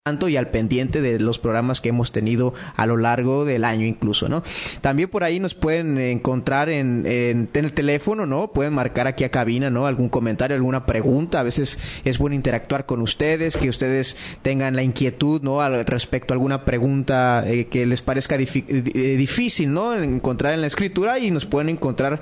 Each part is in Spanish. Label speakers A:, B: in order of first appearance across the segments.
A: y al pendiente de los programas que hemos tenido a lo largo del año incluso, ¿no? También por ahí nos pueden encontrar en el teléfono, ¿no? Pueden marcar aquí a cabina, ¿no? Algún comentario, alguna pregunta. A veces es bueno interactuar con ustedes, que ustedes tengan la inquietud, ¿no? Respecto a alguna pregunta que les parezca difícil, ¿no? Encontrar en la escritura, y nos pueden encontrar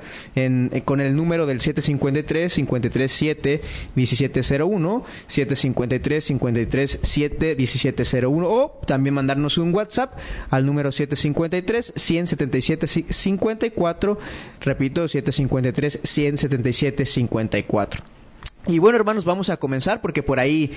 A: con el número del 753-537-1701, 753-537-1701, o también mandarnos un WhatsApp al número 753-177-54, repito, 753-177-54. Y bueno, hermanos, vamos a comenzar porque por ahí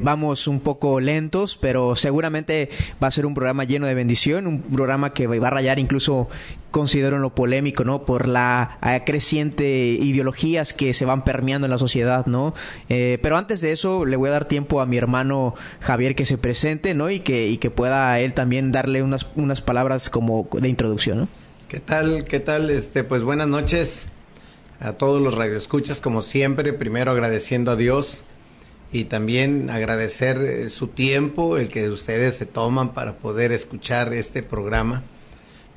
A: vamos un poco lentos, pero seguramente va a ser un programa lleno de bendición, un programa que va a rayar incluso, considero, en lo polémico, ¿no? Por la creciente ideologías que se van permeando en la sociedad, ¿no? Pero antes de eso, le voy a dar tiempo a mi hermano Javier que se presente, ¿no? Y que pueda él también darle unas palabras como de introducción, ¿no?
B: ¿Qué tal? Pues buenas noches a todos los radioescuchas, como siempre. Primero agradeciendo a Dios y también agradecer su tiempo, el que ustedes se toman para poder escuchar este programa,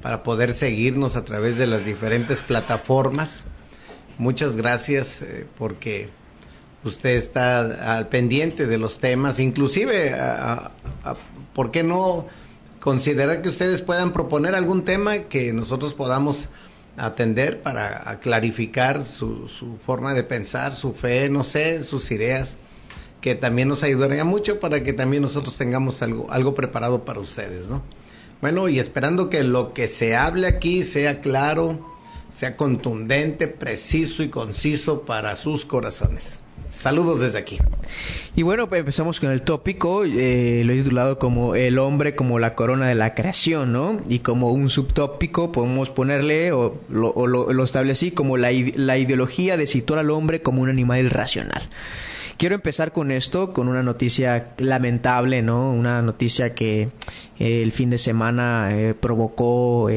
B: para poder seguirnos a través de las diferentes plataformas. Muchas gracias porque usted está al pendiente de los temas, inclusive ¿por qué no considerar que ustedes puedan proponer algún tema que nosotros podamos atender para clarificar su forma de pensar, su fe, no sé, sus ideas, que también nos ayudaría mucho para que también nosotros tengamos algo preparado para ustedes, ¿no? Bueno, y esperando que lo que se hable aquí sea claro, sea contundente, preciso y conciso para sus corazones. Saludos desde aquí.
A: Y bueno, pues empezamos con el tópico, lo he titulado como el hombre como la corona de la creación, ¿no? Y como un subtópico podemos ponerle, o lo establecí como la ideología de situar al hombre como un animal irracional. Quiero empezar con esto, con una noticia lamentable, ¿no? Una noticia que el fin de semana provocó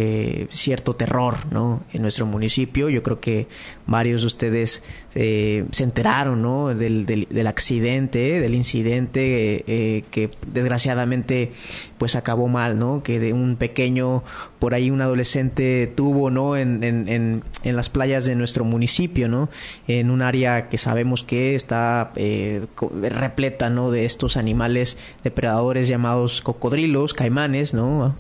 A: cierto terror, ¿no? En nuestro municipio. Yo creo que varios de ustedes se enteraron, ¿no? Del accidente, del incidente que desgraciadamente pues acabó mal, ¿no? Que de un pequeño, por ahí un adolescente tuvo, ¿no? En las playas de nuestro municipio, ¿no? En un área que sabemos que está repleta, ¿no? De estos animales depredadores llamados cocodrilos, caimanes, ¿no?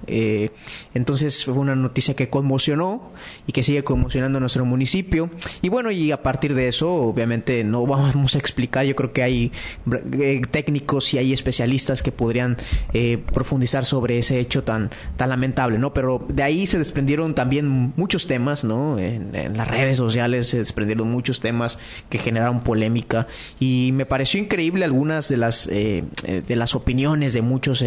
A: Entonces fue una noticia que conmocionó y que sigue conmocionando a nuestro municipio. Y bueno, y a partir de eso, obviamente no vamos a explicar, yo creo que hay técnicos y hay especialistas que podrían profundizar sobre ese hecho tan lamentable, ¿no? Pero de ahí se desprendieron también muchos temas, ¿no? En las redes sociales se desprendieron muchos temas que generaron polémica, y me pareció increíble algunas de las opiniones de muchos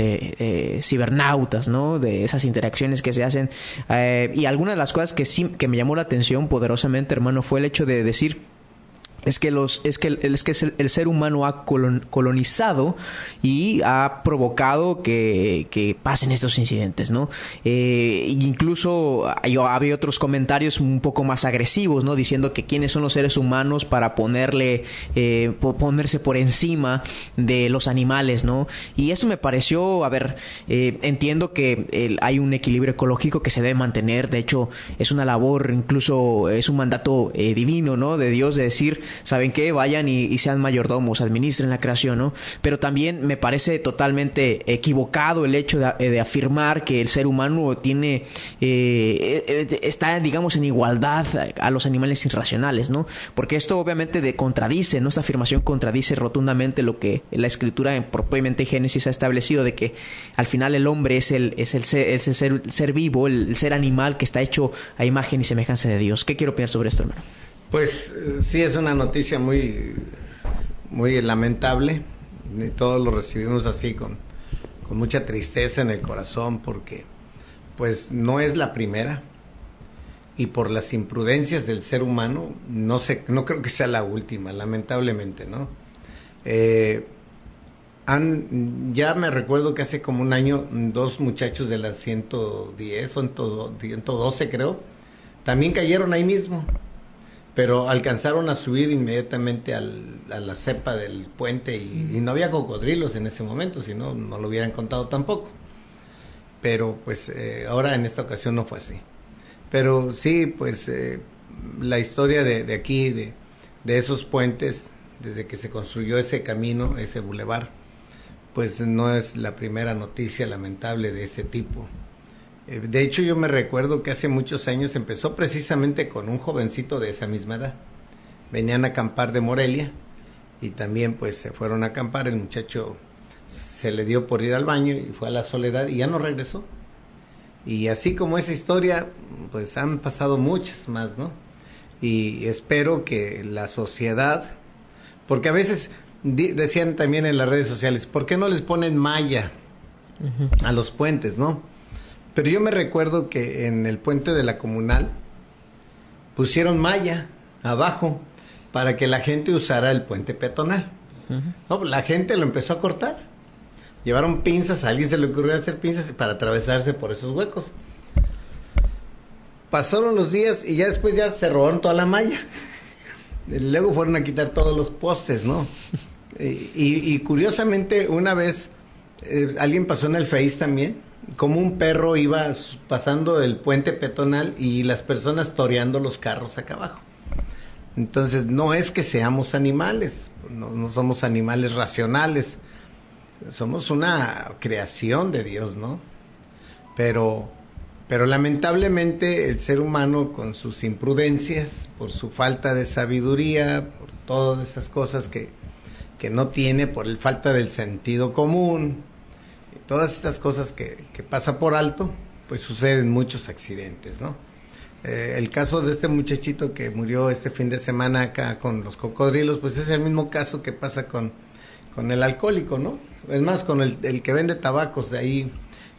A: cibernautas, ¿no? De esas interacciones que se hacen, y algunas de las cosas que me llamó la atención poderosamente, hermano, fue el hecho de decir es que el ser humano ha colonizado y ha provocado que pasen estos incidentes, ¿no? Incluso había otros comentarios un poco más agresivos, ¿no? Diciendo que quiénes son los seres humanos para ponerse por encima de los animales, ¿no? Y eso me pareció, entiendo que hay un equilibrio ecológico que se debe mantener. De hecho, es una labor, incluso es un mandato divino, ¿no? De Dios, de decir, ¿saben qué? Vayan y sean mayordomos, administren la creación, ¿no? Pero también me parece totalmente equivocado el hecho de afirmar que el ser humano está, digamos, en igualdad a los animales irracionales, ¿no? Porque esto obviamente contradice, ¿no? Esta afirmación contradice rotundamente lo que la Escritura, propiamente Génesis, ha establecido, de que al final el hombre es el ser vivo, el ser animal que está hecho a imagen y semejanza de Dios. ¿Qué quiero opinar sobre esto, hermano?
B: Pues sí, es una noticia muy, muy lamentable, y todos lo recibimos así con mucha tristeza en el corazón, porque pues no es la primera, y por las imprudencias del ser humano no creo que sea la última, lamentablemente, ¿no? Ya me recuerdo que hace como un año 2 muchachos de las 110 o 112, creo, también cayeron ahí mismo. pero alcanzaron a subir inmediatamente a la cepa del puente y no había cocodrilos en ese momento, si no, no lo hubieran contado tampoco. Pero pues ahora en esta ocasión no fue así. Pero sí, pues la historia de aquí, de esos puentes, desde que se construyó ese camino, ese bulevar, pues no es la primera noticia lamentable de ese tipo. De hecho, yo me recuerdo que hace muchos años empezó precisamente con un jovencito de esa misma edad. Venían a acampar de Morelia y también pues se fueron a acampar. El muchacho se le dio por ir al baño y fue a la Soledad y ya no regresó. Y así como esa historia, pues han pasado muchas más, ¿no? Y espero que la sociedad, porque a veces decían también en las redes sociales, ¿por qué no les ponen malla a los puentes, no? Pero yo me recuerdo que en el puente de la Comunal pusieron malla abajo para que la gente usara el puente peatonal. No, la gente lo empezó a cortar. Llevaron pinzas, a alguien se le ocurrió hacer pinzas para atravesarse por esos huecos. Pasaron los días y ya después ya se robaron toda la malla. Luego fueron a quitar todos los postes, ¿no? Y curiosamente una vez alguien pasó en el Face también, como un perro iba pasando el puente peatonal y las personas toreando los carros acá abajo. Entonces no es que seamos animales, no somos animales racionales, somos una creación de Dios, ¿no? Pero lamentablemente el ser humano, con sus imprudencias, por su falta de sabiduría, por todas esas cosas que no tiene, por el falta del sentido común, todas estas cosas que pasa por alto, pues suceden muchos accidentes, ¿no? El caso de este muchachito que murió este fin de semana acá con los cocodrilos, pues es el mismo caso que pasa con el alcohólico, ¿no? Es más, con el que vende tabacos de ahí.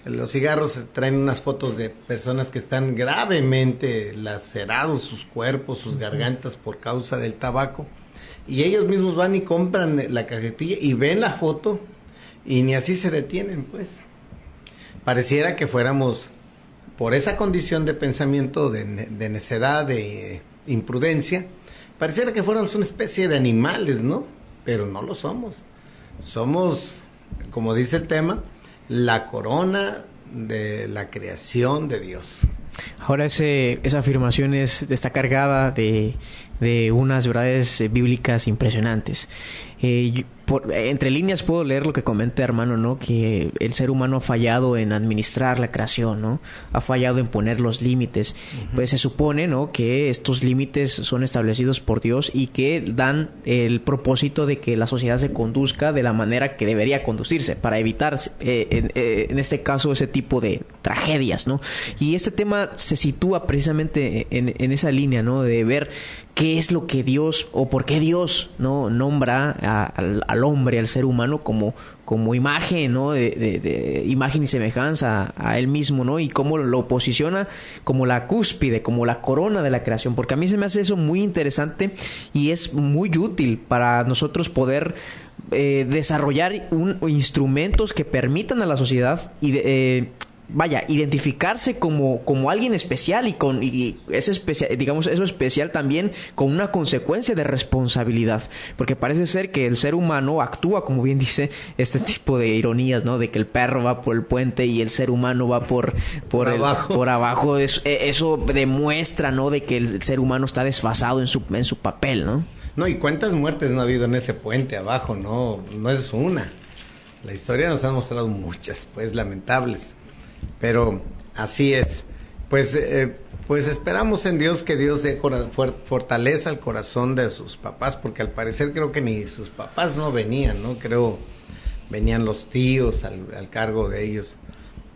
B: Los cigarros traen unas fotos de personas que están gravemente lacerados sus cuerpos, sus gargantas por causa del tabaco, y ellos mismos van y compran la cajetilla y ven la foto y ni así se detienen, pues. Pareciera que fuéramos, por esa condición de pensamiento, de necedad, de imprudencia, pareciera que fuéramos una especie de animales, ¿no? Pero no lo somos. Somos, como dice el tema, la corona de la creación de Dios.
A: Ahora esa afirmación está cargada de unas verdades bíblicas impresionantes. Entre líneas puedo leer lo que comenta, hermano, ¿no? Que el ser humano ha fallado en administrar la creación, ¿no? Ha fallado en poner los límites. Pues se supone, ¿no?, que estos límites son establecidos por Dios y que dan el propósito de que la sociedad se conduzca de la manera que debería conducirse para evitar, en este caso, ese tipo de tragedias, ¿no? Y este tema se sitúa precisamente en esa línea, ¿no?, de ver qué es lo que Dios, o por qué Dios no nombra al hombre, al ser humano, como imagen, ¿no? De imagen y semejanza a él mismo, ¿no? Y cómo lo posiciona como la cúspide, como la corona de la creación. Porque a mí se me hace eso muy interesante y es muy útil para nosotros poder desarrollar instrumentos que permitan a la sociedad identificarse como alguien especial y ese especial, digamos, eso especial también con una consecuencia de responsabilidad, porque parece ser que el ser humano actúa, como bien dice, este tipo de ironías, ¿no? De que el perro va por el puente y el ser humano va por abajo. Eso demuestra, ¿no?, de que el ser humano está desfasado en su papel, ¿no?
B: No, y cuántas muertes no ha habido en ese puente abajo, no es una. La historia nos ha mostrado muchas, pues, lamentables. Pero así es. Pues esperamos en Dios que Dios dé fortaleza al corazón de sus papás, porque al parecer creo que ni sus papás no venían, ¿no? Creo venían los tíos al cargo de ellos.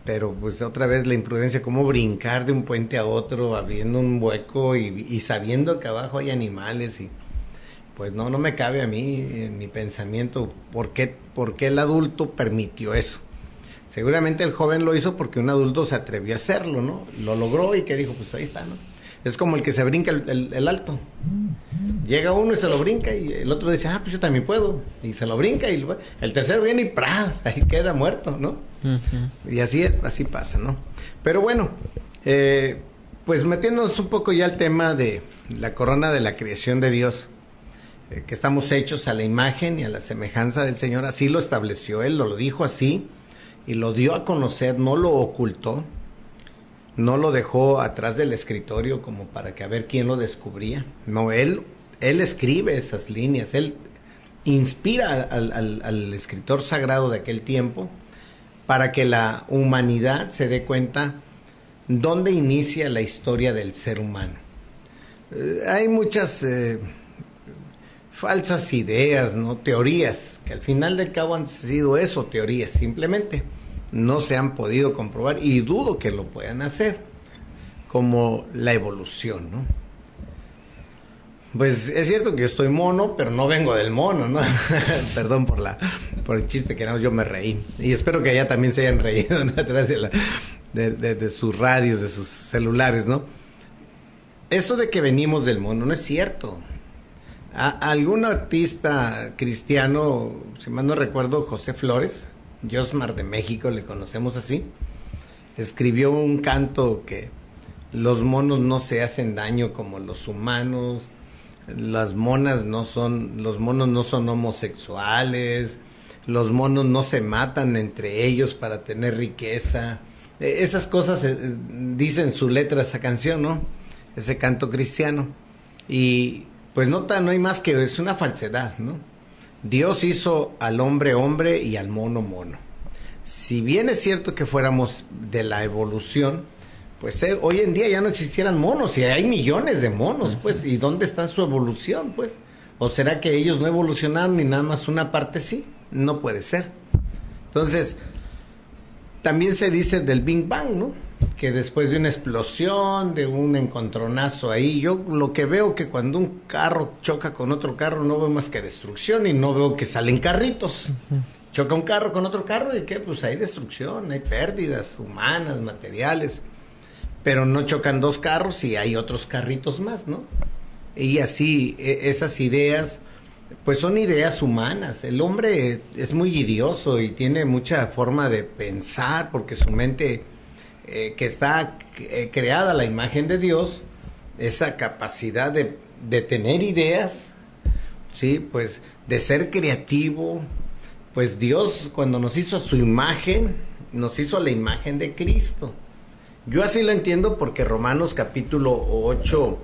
B: Pero pues otra vez la imprudencia, cómo brincar de un puente a otro, abriendo un hueco y sabiendo que abajo hay animales, y pues no me cabe a mí en mi pensamiento por qué el adulto permitió eso. Seguramente el joven lo hizo porque un adulto se atrevió a hacerlo, ¿no? Lo logró y que dijo, pues ahí está, ¿no? Es como el que se brinca el alto. Llega uno y se lo brinca y el otro dice, pues yo también puedo. Y se lo brinca y el tercero viene y ¡pras! Ahí queda muerto, ¿no? Uh-huh. Y así pasa, ¿no? Pero bueno, Pues metiéndonos un poco ya al tema de la corona de la creación de Dios, que estamos hechos a la imagen y a la semejanza del Señor, así lo estableció Él, lo dijo así y lo dio a conocer, no lo ocultó, no lo dejó atrás del escritorio como para que a ver quién lo descubría. No, Él escribe esas líneas, Él inspira al escritor sagrado de aquel tiempo para que la humanidad se dé cuenta dónde inicia la historia del ser humano. Hay muchas falsas ideas, ¿no? Teorías, que al final del cabo han sido eso, teorías, simplemente no se han podido comprobar y dudo que lo puedan hacer, como la evolución, ¿no? Pues es cierto que yo estoy mono, pero no vengo del mono, ¿no? Perdón por el chiste que no, yo me reí. Y espero que allá también se hayan reído, ¿no? Atrás de sus radios, de sus celulares, ¿no? Eso de que venimos del mono no es cierto. Algún artista cristiano, si mal no recuerdo, José Flores, Josmar de México, le conocemos así, escribió un canto que los monos no se hacen daño como los humanos, los monos no son homosexuales, los monos no se matan entre ellos para tener riqueza. Esas cosas dice en su letra esa canción, ¿no? Ese canto cristiano. Y pues no hay más que, es una falsedad, ¿no? Dios hizo al hombre hombre y al mono mono. Si bien es cierto que fuéramos de la evolución, pues hoy en día ya no existieran monos, y hay millones de monos, pues, ¿y dónde está su evolución, pues? ¿O será que ellos no evolucionaron y nada más una parte sí? No puede ser. Entonces, también se dice del Big Bang, ¿no? Que después de una explosión, de un encontronazo ahí, yo lo que veo que cuando un carro choca con otro carro no veo más que destrucción y no veo que salen carritos. Choca un carro con otro carro y ¿qué? Pues hay destrucción, hay pérdidas humanas, materiales, pero no chocan dos carros y hay otros carritos más, ¿no? Y así, esas ideas, pues son ideas humanas. El hombre es muy idioso y tiene mucha forma de pensar porque su mente, que está creada a la imagen de Dios, esa capacidad de tener ideas, ¿sí? Pues de ser creativo. Pues Dios, cuando nos hizo a su imagen, nos hizo a la imagen de Cristo. Yo así lo entiendo porque Romanos capítulo 8,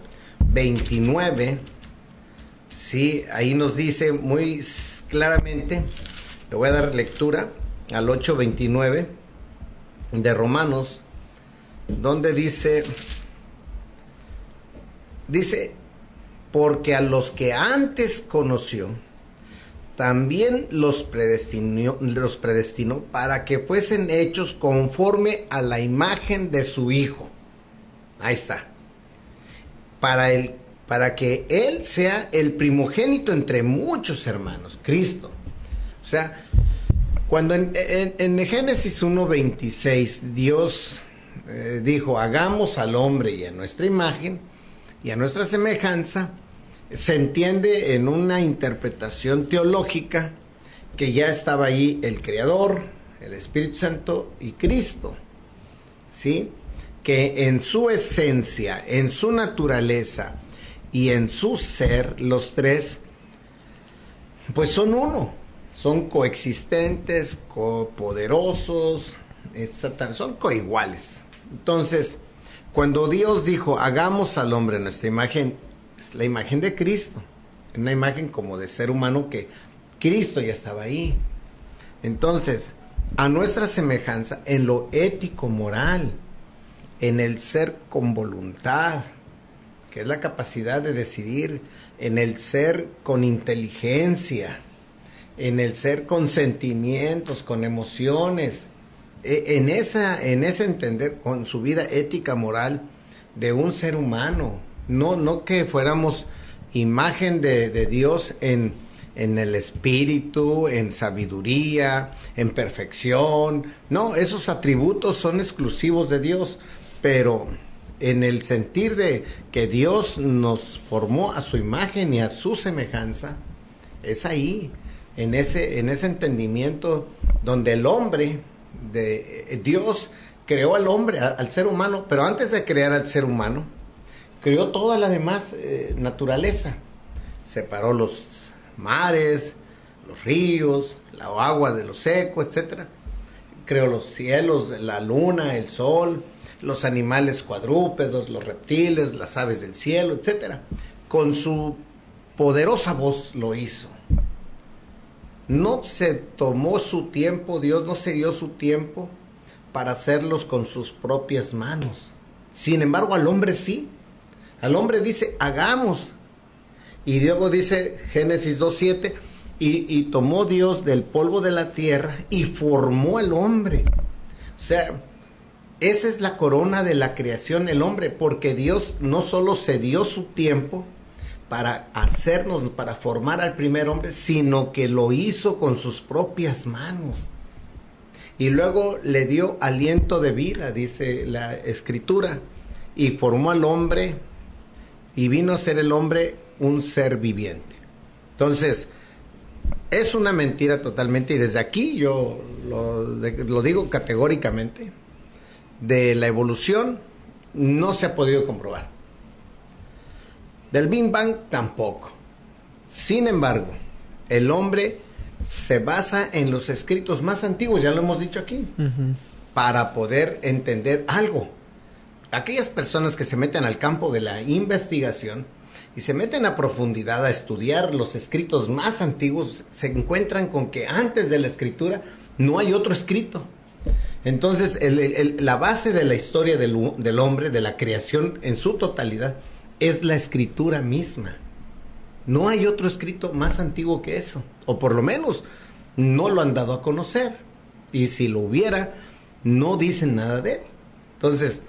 B: 29, sí, ahí nos dice muy claramente, le voy a dar lectura al 8:29 de Romanos, donde dice, porque a los que antes conoció, también los predestinó para que fuesen hechos conforme a la imagen de su Hijo. Ahí está. Para que Él sea el primogénito entre muchos hermanos, Cristo. O sea, cuando en Génesis 1:26 Dios dijo, hagamos al hombre y a nuestra imagen y a nuestra semejanza, se entiende en una interpretación teológica que ya estaba ahí el Creador, el Espíritu Santo y Cristo, ¿sí? Que en su esencia, en su naturaleza y en su ser, los tres, pues son uno, son coexistentes, copoderosos, son coiguales. Entonces, cuando Dios dijo, hagamos al hombre en nuestra imagen, es la imagen de Cristo, una imagen como de ser humano que Cristo ya estaba ahí. Entonces, a nuestra semejanza, en lo ético, moral, en el ser con voluntad, que es la capacidad de decidir, en el ser con inteligencia, en el ser con sentimientos, con emociones, en ese entender con su vida ética, moral de un ser humano. No que fuéramos imagen de Dios en el espíritu, en sabiduría, en perfección. No, esos atributos son exclusivos de Dios, pero en el sentir de que Dios nos formó a su imagen y a su semejanza, es ahí, en ese entendimiento donde el hombre de Dios creó al hombre, al ser humano, pero antes de crear al ser humano, creó toda la demás naturaleza. Separó los mares, los ríos, la agua de lo seco, etcétera. Creó los cielos, la luna, el sol, los animales cuadrúpedos, los reptiles, las aves del cielo, etcétera. Con su poderosa voz lo hizo. No se tomó su tiempo, Dios no se dio su tiempo para hacerlos con sus propias manos. Sin embargo, al hombre sí. Al hombre dice, hagamos. Y luego dice Génesis 2:7, y tomó Dios del polvo de la tierra y formó al hombre. O sea, esa es la corona de la creación, el hombre, porque Dios no solo se dio su tiempo para hacernos, para formar al primer hombre, sino que lo hizo con sus propias manos. Y luego le dio aliento de vida, dice la Escritura, y formó al hombre, y vino a ser el hombre un ser viviente. Entonces, es una mentira totalmente, y desde aquí yo lo digo categóricamente, de la evolución no se ha podido comprobar. Del Big Bang tampoco. Sin embargo, el hombre se basa en los escritos más antiguos, ya lo hemos dicho aquí, para poder entender algo. Aquellas personas que se meten al campo de la investigación y se meten a profundidad a estudiar los escritos más antiguos, se encuentran con que antes de la escritura no hay otro escrito. Entonces, la base de la historia del hombre, de la creación en su totalidad, es la escritura misma. No hay otro escrito más antiguo que eso, o por lo menos no lo han dado a conocer, y si lo hubiera, no dicen nada de él. Entonces,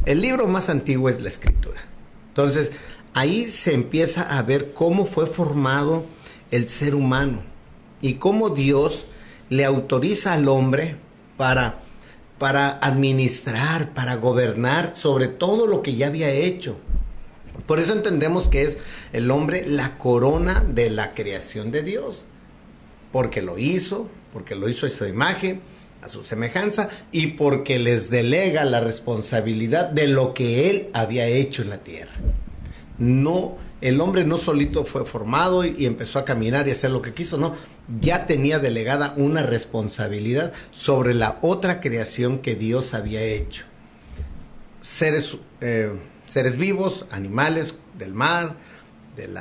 B: el libro más antiguo es la escritura. Entonces, ahí se empieza a ver cómo fue formado el ser humano y cómo Dios le autoriza al hombre para administrar, para gobernar sobre todo lo que ya había hecho. Por eso entendemos que es el hombre la corona de la creación de Dios, porque lo hizo a su imagen, a su semejanza, y porque les delega la responsabilidad de lo que él había hecho en la tierra. No, el hombre no solito fue formado y empezó a caminar y hacer lo que quiso, no, ya tenía delegada una responsabilidad sobre la otra creación que Dios había hecho. Seres vivos, animales del mar, del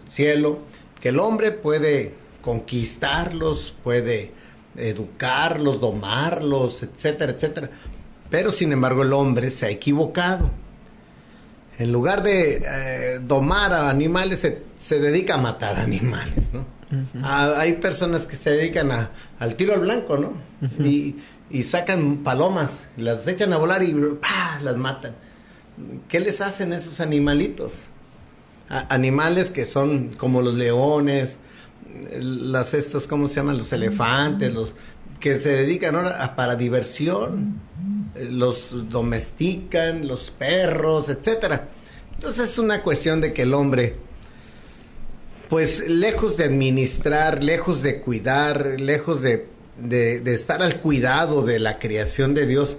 B: cielo, que el hombre puede conquistarlos, puede educarlos, domarlos, etcétera, etcétera. Pero sin embargo el hombre se ha equivocado. En lugar de domar a animales, se dedica a matar animales, ¿no? Hay personas que se dedican al tiro al blanco, ¿no? Y sacan palomas, las echan a volar y ¡pah!, las matan. ¿Qué les hacen esos animalitos? Animales que son como los leones, ¿cómo se llaman? Los elefantes, los que se dedican ahora para diversión, los domestican, los perros, etcétera. Entonces es una cuestión de que el hombre, pues lejos de administrar, lejos de cuidar, lejos de estar al cuidado de la creación de Dios,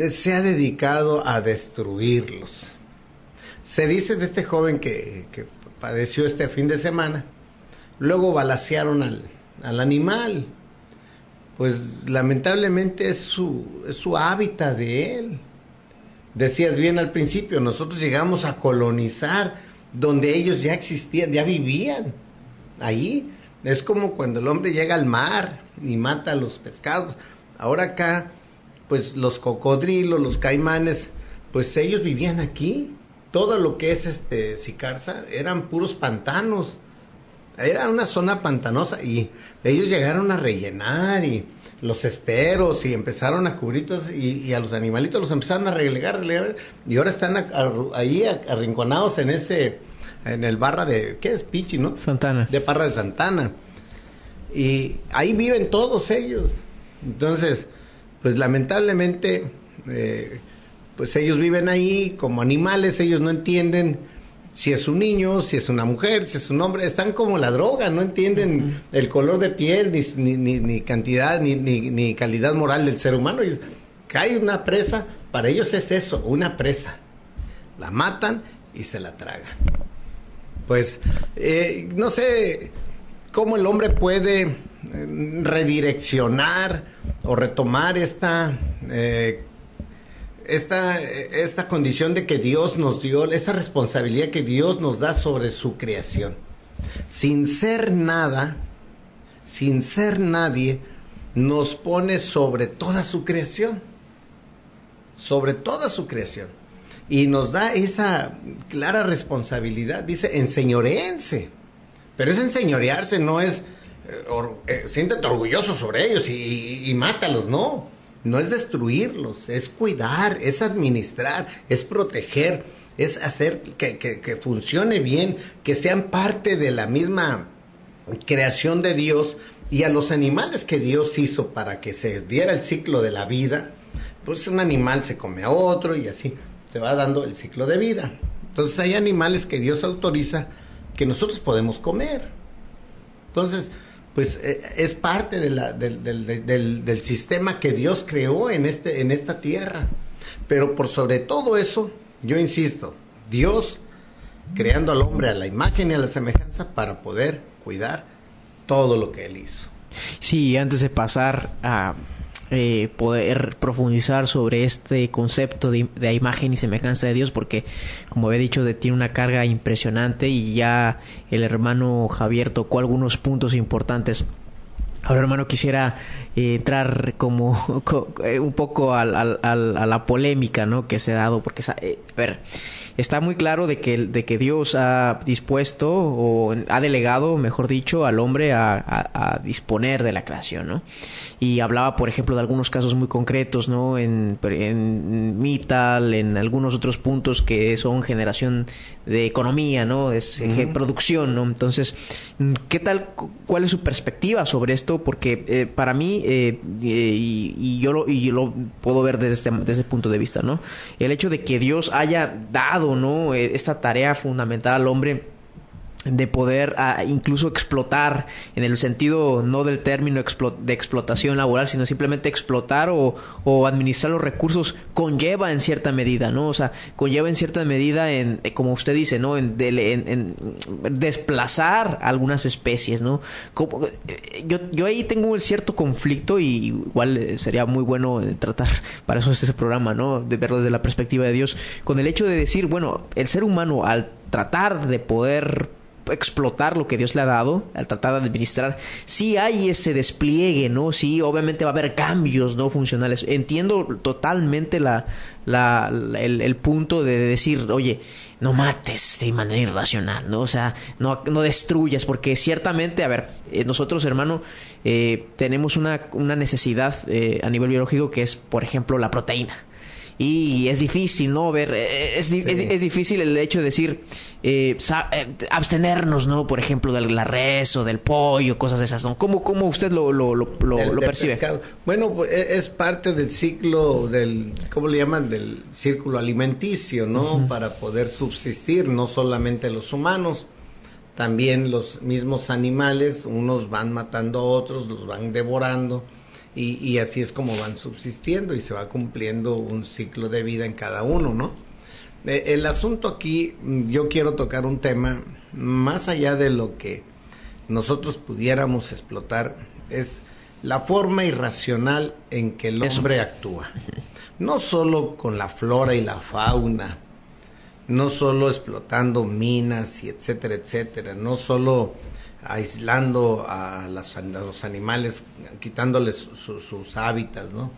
B: se ha dedicado a destruirlos. Se dice de este joven que padeció este fin de semana, luego balacearon al animal, pues lamentablemente es su hábitat de él. Decías bien al principio, nosotros llegamos a colonizar donde ellos ya existían, ya vivían allí. Es como cuando el hombre llega al mar y mata a los pescados. Ahora acá, pues los cocodrilos, los caimanes, pues ellos vivían aquí. Todo lo que es Sicarza eran puros pantanos. Era una zona pantanosa y ellos llegaron a rellenar y los esteros y empezaron a cubrir y a los animalitos los empezaron a relegar y ahora están ahí arrinconados en el barra de, ¿qué es? Pichi, ¿no?
A: Santana.
B: De Parra de Santana. Y ahí viven todos ellos. Entonces, pues lamentablemente, pues ellos viven ahí como animales, ellos no entienden si es un niño, si es una mujer, si es un hombre, están como la droga, no entienden el color de piel, ni cantidad, ni calidad moral del ser humano. cae una presa, para ellos es eso, una presa. La matan y se la tragan. Pues, no sé cómo el hombre puede redireccionar o retomar esta condición de que Dios nos dio, esa responsabilidad que Dios nos da sobre su creación. Sin ser nada, sin ser nadie, nos pone sobre toda su creación. Sobre toda su creación. Y nos da esa clara responsabilidad. Dice, enseñoréense. Pero es enseñorearse, no es siéntete orgulloso sobre ellos y mátalos, no. No es destruirlos, es cuidar, es administrar, es proteger, es hacer que funcione bien, que sean parte de la misma creación de Dios. Y a los animales que Dios hizo para que se diera el ciclo de la vida, pues un animal se come a otro y así se va dando el ciclo de vida. Entonces hay animales que Dios autoriza que nosotros podemos comer. Entonces, pues es parte de del sistema que Dios creó en esta tierra. Pero por sobre todo eso, yo insisto, Dios creando al hombre a la imagen y a la semejanza para poder cuidar todo lo que Él hizo.
A: Sí, antes de pasar a poder profundizar sobre este concepto de imagen y semejanza de Dios, porque como había dicho tiene una carga impresionante y ya el hermano Javier tocó algunos puntos importantes. Ahora, hermano, quisiera entrar como un poco a la polémica, ¿no?, que se ha dado, porque a ver, está muy claro de que Dios ha dispuesto o ha delegado, mejor dicho, al hombre a disponer de la creación, ¿no? Y hablaba, por ejemplo, de algunos casos muy concretos, ¿no? En Mittal, en algunos otros puntos que son generación de economía, ¿no? Es producción, ¿no? Entonces, ¿qué tal? ¿Cuál es su perspectiva sobre esto? Porque para mí, y yo lo puedo ver desde ese punto de vista, ¿no? El hecho de que Dios haya dado, ¿no?, esta tarea fundamental al hombre de poder incluso explotar, en el sentido no del término de explotación laboral, sino simplemente explotar o administrar los recursos, conlleva en cierta medida, ¿no? O sea, conlleva en cierta medida en como usted dice, ¿no?, en desplazar algunas especies, ¿no? Yo ahí tengo un cierto conflicto, y igual sería muy bueno tratar, para eso es ese programa, ¿no?, de verlo desde la perspectiva de Dios, con el hecho de decir, bueno, el ser humano, al tratar de poder explotar lo que Dios le ha dado, al tratar de administrar, sí hay ese despliegue, ¿no? Sí, obviamente va a haber cambios no funcionales. Entiendo totalmente el punto de decir, oye, no mates de manera irracional, ¿no? O sea, no destruyas, porque ciertamente, a ver, nosotros, hermano, tenemos una necesidad a nivel biológico que es, por ejemplo, la proteína. Y es difícil, ¿no? Es difícil el hecho de decir, abstenernos, ¿no? Por ejemplo, de la res o del pollo, cosas de esas, ¿no? ¿Cómo usted lo percibe? Pescado.
B: Bueno, pues es parte del ciclo ¿cómo le llaman? Del círculo alimenticio, ¿no? Para poder subsistir, no solamente los humanos, también los mismos animales, unos van matando a otros, los van devorando. Y así es como van subsistiendo y se va cumpliendo un ciclo de vida en cada uno, ¿no? El asunto aquí, yo quiero tocar un tema más allá de lo que nosotros pudiéramos explotar, es la forma irracional en que el hombre actúa. No solo con la flora y la fauna, no solo explotando minas y etcétera, etcétera, no solo aislando a los animales, quitándoles sus hábitats, ¿no?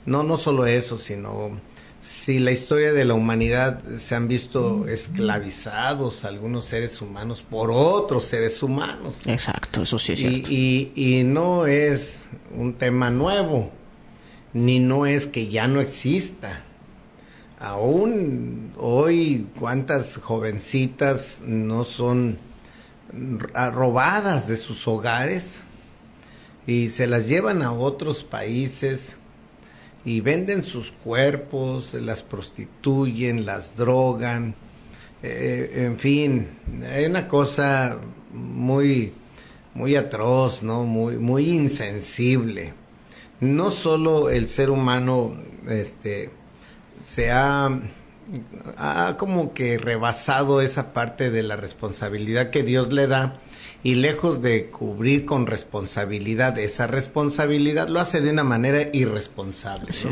B: No solo eso, sino si la historia de la humanidad se han visto esclavizados algunos seres humanos por otros seres humanos.
A: Exacto, eso sí es cierto.
B: Y no es un tema nuevo, ni no es que ya no exista. Aún hoy, ¿cuántas jovencitas no son robadas de sus hogares y se las llevan a otros países y venden sus cuerpos, las prostituyen, las drogan, en fin, hay una cosa muy atroz, ¿no? Muy insensible. No solo el ser humano se ha como que rebasado esa parte de la responsabilidad que Dios le da, y lejos de cubrir con responsabilidad esa responsabilidad, lo hace de una manera irresponsable, ¿no?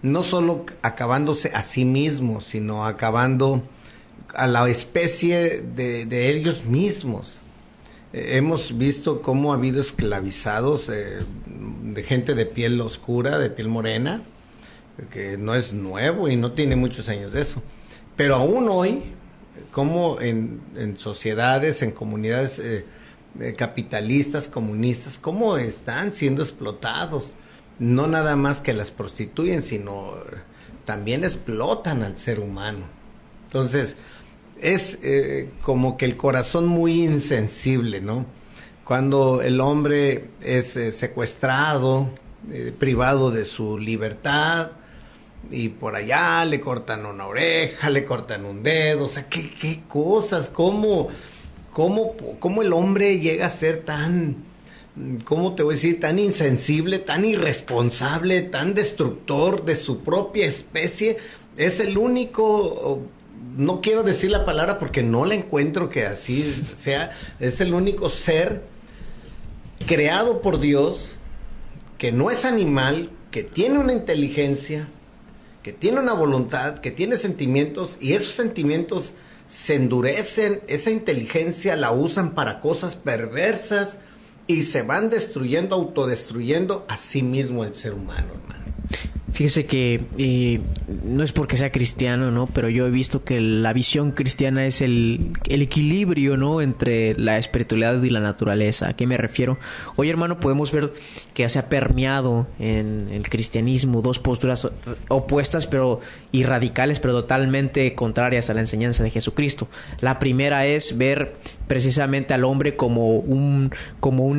B: No solo acabándose a sí mismo, sino acabando a la especie de ellos mismos. Hemos visto cómo ha habido esclavizados de gente de piel oscura, de piel morena, que no es nuevo y no tiene muchos años de eso. Pero aún hoy, como en sociedades, en comunidades capitalistas, comunistas, cómo están siendo explotados. No nada más que las prostituyen, sino también explotan al ser humano. Entonces, es como que el corazón muy insensible, ¿no? Cuando el hombre es secuestrado, privado de su libertad, y por allá le cortan una oreja, le cortan un dedo, o sea, qué cosas, cómo el hombre llega a ser tan, ¿cómo te voy a decir?, tan insensible, tan irresponsable, tan destructor de su propia especie. Es el único, no quiero decir la palabra porque no la encuentro que así sea, es el único ser creado por Dios, que no es animal, que tiene una inteligencia, que tiene una voluntad, que tiene sentimientos, y esos sentimientos se endurecen, esa inteligencia la usan para cosas perversas, y se van destruyendo, autodestruyendo a sí mismo el ser humano, hermano.
A: Fíjese que no es porque sea cristiano, ¿no? Pero yo he visto que la visión cristiana es el equilibrio, ¿no?, entre la espiritualidad y la naturaleza. ¿A qué me refiero? Hoy, hermano, podemos ver que se ha permeado en el cristianismo dos posturas opuestas y radicales, pero totalmente contrarias a la enseñanza de Jesucristo. La primera es ver precisamente al hombre como un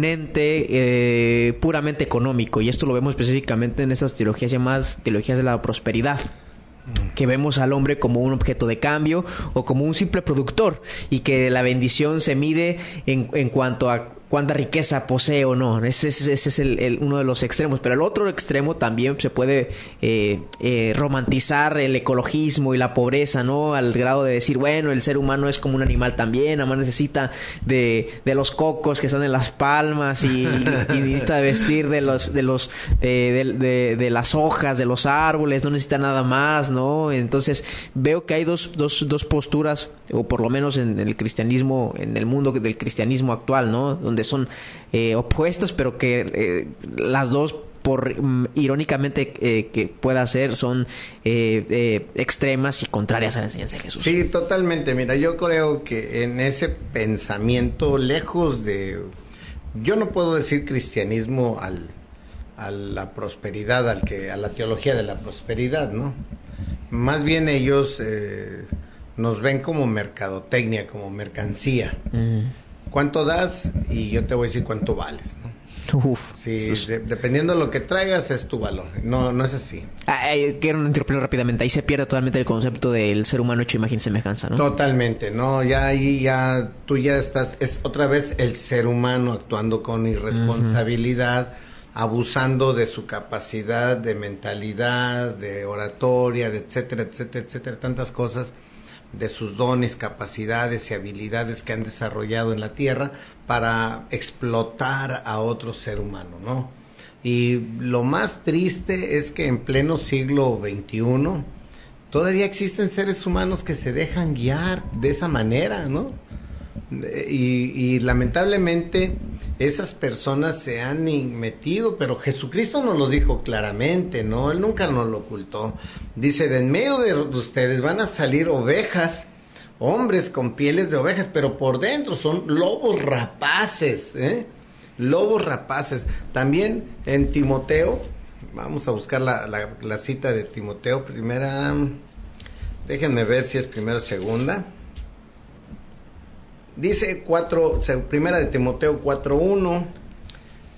A: ente puramente económico, y esto lo vemos específicamente en estas teologías llamadas teologías de la prosperidad, que vemos al hombre como un objeto de cambio o como un simple productor, y que la bendición se mide en cuanto a cuánta riqueza posee o no. Ese es uno de los extremos. Pero el otro extremo también se puede romantizar el ecologismo y la pobreza, ¿no? Al grado de decir, bueno, el ser humano es como un animal también, nada más necesita de los cocos que están en las palmas y necesita vestir de las hojas de los árboles, no necesita nada más, ¿no? Entonces veo que hay dos posturas, o por lo menos en el cristianismo, en el mundo del cristianismo actual, ¿no?, donde son opuestas, pero que las dos, por irónicamente que pueda ser, son extremas y contrarias a la enseñanza de Jesús.
B: Sí, totalmente. Mira, yo creo que en ese pensamiento, lejos de, yo no puedo decir cristianismo a la prosperidad, a la teología de la prosperidad, ¿no? Más bien ellos nos ven como mercadotecnia, como mercancía. ¿Cuánto das? Y yo te voy a decir cuánto vales, ¿no?
A: Uf.
B: Sí, dependiendo de lo que traigas es tu valor. No es así.
A: Quiero interrumpir rápidamente. Ahí se pierde totalmente el concepto del ser humano hecho imagen y semejanza, ¿no?
B: Totalmente, ¿no? Ya ahí tú ya estás, es otra vez el ser humano actuando con irresponsabilidad, abusando de su capacidad de mentalidad, de oratoria, de etcétera, etcétera, etcétera, tantas cosas, de sus dones, capacidades y habilidades que han desarrollado en la tierra para explotar a otro ser humano, ¿no? Y lo más triste es que en pleno siglo XXI todavía existen seres humanos que se dejan guiar de esa manera, ¿no? Y lamentablemente esas personas se han metido, pero Jesucristo nos lo dijo claramente, ¿no? Él nunca nos lo ocultó. Dice, de en medio de ustedes van a salir ovejas, hombres con pieles de ovejas, pero por dentro son lobos rapaces, ¿eh? Lobos rapaces. También en Timoteo, vamos a buscar la cita de Timoteo, primera, déjenme ver si es primera o segunda. Dice primera de Timoteo 4:1,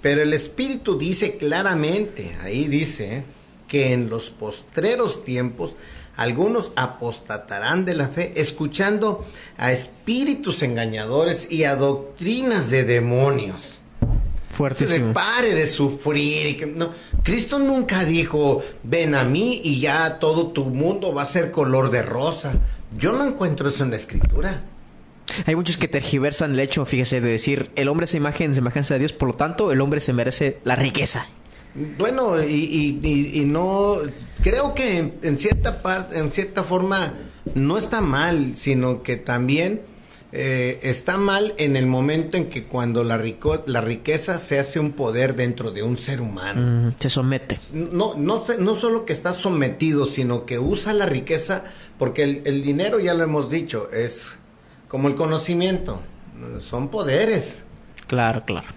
B: pero el Espíritu dice claramente, ahí dice, que en los postreros tiempos algunos apostatarán de la fe, escuchando a espíritus engañadores y a doctrinas de demonios.
A: Fuertísimo.
B: Pare de sufrir. Y que, no, Cristo nunca dijo, ven a mí y ya todo tu mundo va a ser color de rosa. Yo no encuentro eso en la Escritura.
A: Hay muchos que tergiversan el hecho, fíjese, de decir, el hombre es imagen, semejanza de Dios, por lo tanto, el hombre se merece la riqueza.
B: Bueno, y no, creo que en cierta parte, en cierta forma, no está mal, sino que también está mal en el momento en que cuando la riqueza se hace un poder dentro de un ser humano.
A: Se somete.
B: No solo que está sometido, sino que usa la riqueza, porque el dinero, ya lo hemos dicho, es como el conocimiento, son poderes.
A: Claro, claro.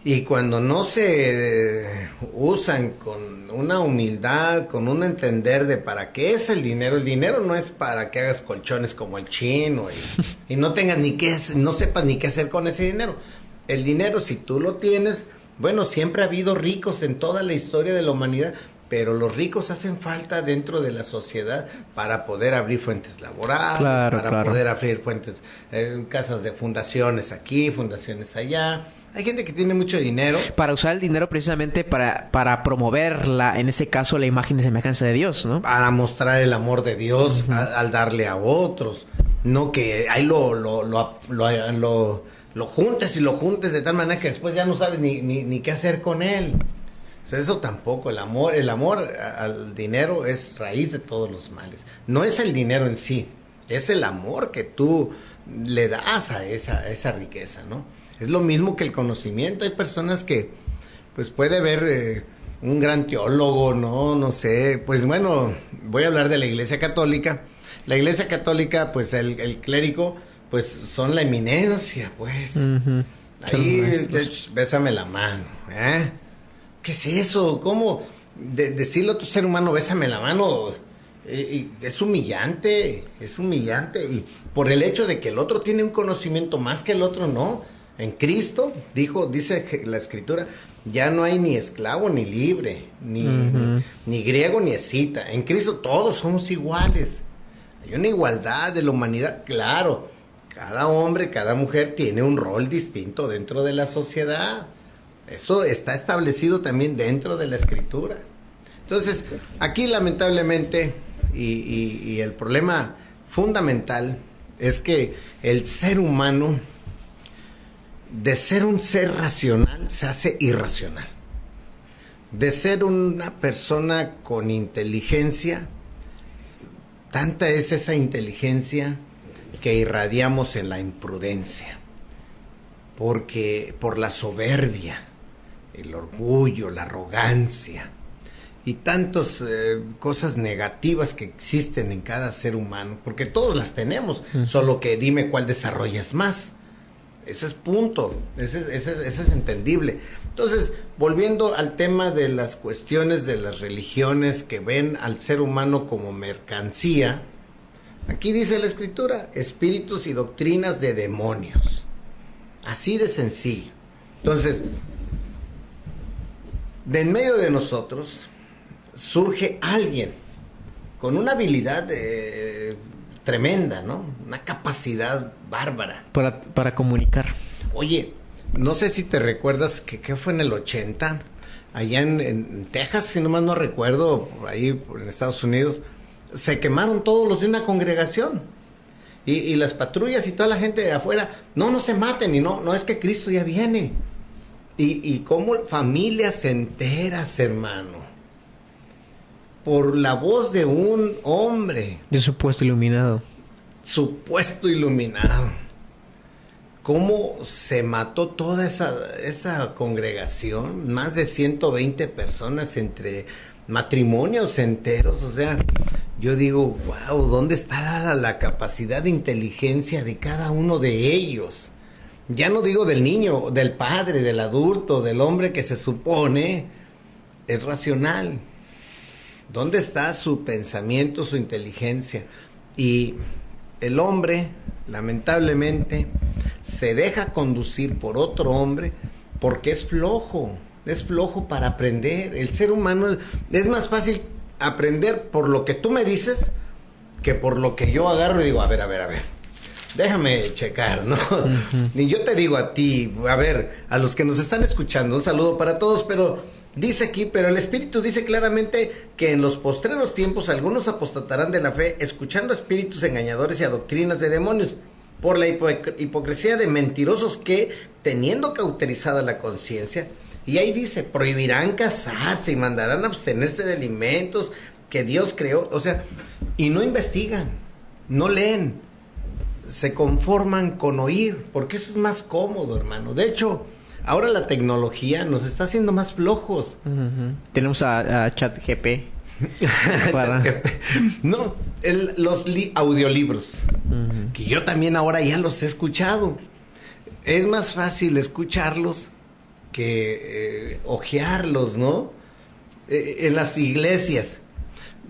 B: Y cuando no se usan con una humildad, con un entender de para qué es el dinero no es para que hagas colchones como el chino y no tengas no sepas ni qué hacer con ese dinero. El dinero, si tú lo tienes, bueno, siempre ha habido ricos en toda la historia de la humanidad, pero los ricos hacen falta dentro de la sociedad para poder abrir fuentes laborales, para poder abrir fuentes, casas de fundaciones aquí, fundaciones allá. Hay gente que tiene mucho dinero.
A: Para usar el dinero precisamente para promover, en este caso, la imagen y semejanza de Dios, ¿no?
B: Para mostrar el amor de Dios al darle a otros. No que ahí lo juntes y lo juntes de tal manera que después ya no sabes ni qué hacer con él. O sea, eso tampoco. El amor al dinero es raíz de todos los males. No es el dinero en sí, es el amor que tú le das a esa riqueza, ¿no? Es lo mismo que el conocimiento. Hay personas que, pues puede haber un gran teólogo, no sé. Pues bueno, voy a hablar de la Iglesia Católica. La Iglesia Católica, pues el clérigo, pues son la eminencia, pues. Ahí, bésame la mano, ¿eh? ¿Qué es eso? ¿Cómo decirle a otro ser humano, bésame la mano? Es humillante. Y por el hecho de que el otro tiene un conocimiento más que el otro, no. En Cristo, dice la Escritura, ya no hay ni esclavo ni libre, ni griego ni escita. En Cristo todos somos iguales. Hay una igualdad de la humanidad, claro. Cada hombre, cada mujer tiene un rol distinto dentro de la sociedad. Eso está establecido también dentro de la Escritura. Entonces, aquí lamentablemente, y el problema fundamental es que el ser humano, de ser un ser racional, se hace irracional. De ser una persona con inteligencia, tanta es esa inteligencia que irradiamos en la imprudencia. Porque por la soberbia, el orgullo, la arrogancia y tantas cosas negativas que existen en cada ser humano, porque todos las tenemos, solo que dime cuál desarrollas más. Ese es punto, ese es entendible. Entonces, volviendo al tema de las cuestiones de las religiones que ven al ser humano como mercancía, aquí dice la Escritura, espíritus y doctrinas de demonios. Así de sencillo. Entonces, de en medio de nosotros surge alguien con una habilidad tremenda, ¿no? Una capacidad bárbara.
A: Para comunicar.
B: Oye, no sé si te recuerdas que fue en el 80, allá en Texas, si nomás no recuerdo, por ahí en Estados Unidos, se quemaron todos los de una congregación. Y las patrullas y toda la gente de afuera, no se maten, y no es que Cristo ya viene. Y cómo familias enteras, hermano, por la voz de un hombre.
A: De supuesto iluminado.
B: Supuesto iluminado. Cómo se mató toda esa congregación, más de 120 personas entre matrimonios enteros. O sea, yo digo, wow, ¿dónde está la capacidad de inteligencia de cada uno de ellos? Ya no digo del niño, del padre, del adulto, del hombre que se supone es racional. ¿Dónde está su pensamiento, su inteligencia? Y el hombre, lamentablemente, se deja conducir por otro hombre porque es flojo para aprender. El ser humano es más fácil aprender por lo que tú me dices que por lo que yo agarro y digo, a ver. déjame checar, ¿no? Y yo te digo a ti, a ver, a los que nos están escuchando, un saludo para todos, pero dice aquí, pero el Espíritu dice claramente que en los postreros tiempos algunos apostatarán de la fe, escuchando a espíritus engañadores y a doctrinas de demonios, por la hipocresía de mentirosos que, teniendo cauterizada la conciencia, y ahí dice, prohibirán casarse y mandarán a abstenerse de alimentos que Dios creó, o sea, y no investigan, no leen, se conforman con oír, porque eso es más cómodo, hermano. De hecho, ahora la tecnología nos está haciendo más flojos.
A: Tenemos a ChatGPT.
B: No, los audiolibros, que yo también ahora ya los he escuchado. Es más fácil escucharlos que ojearlos, ¿no? En las iglesias.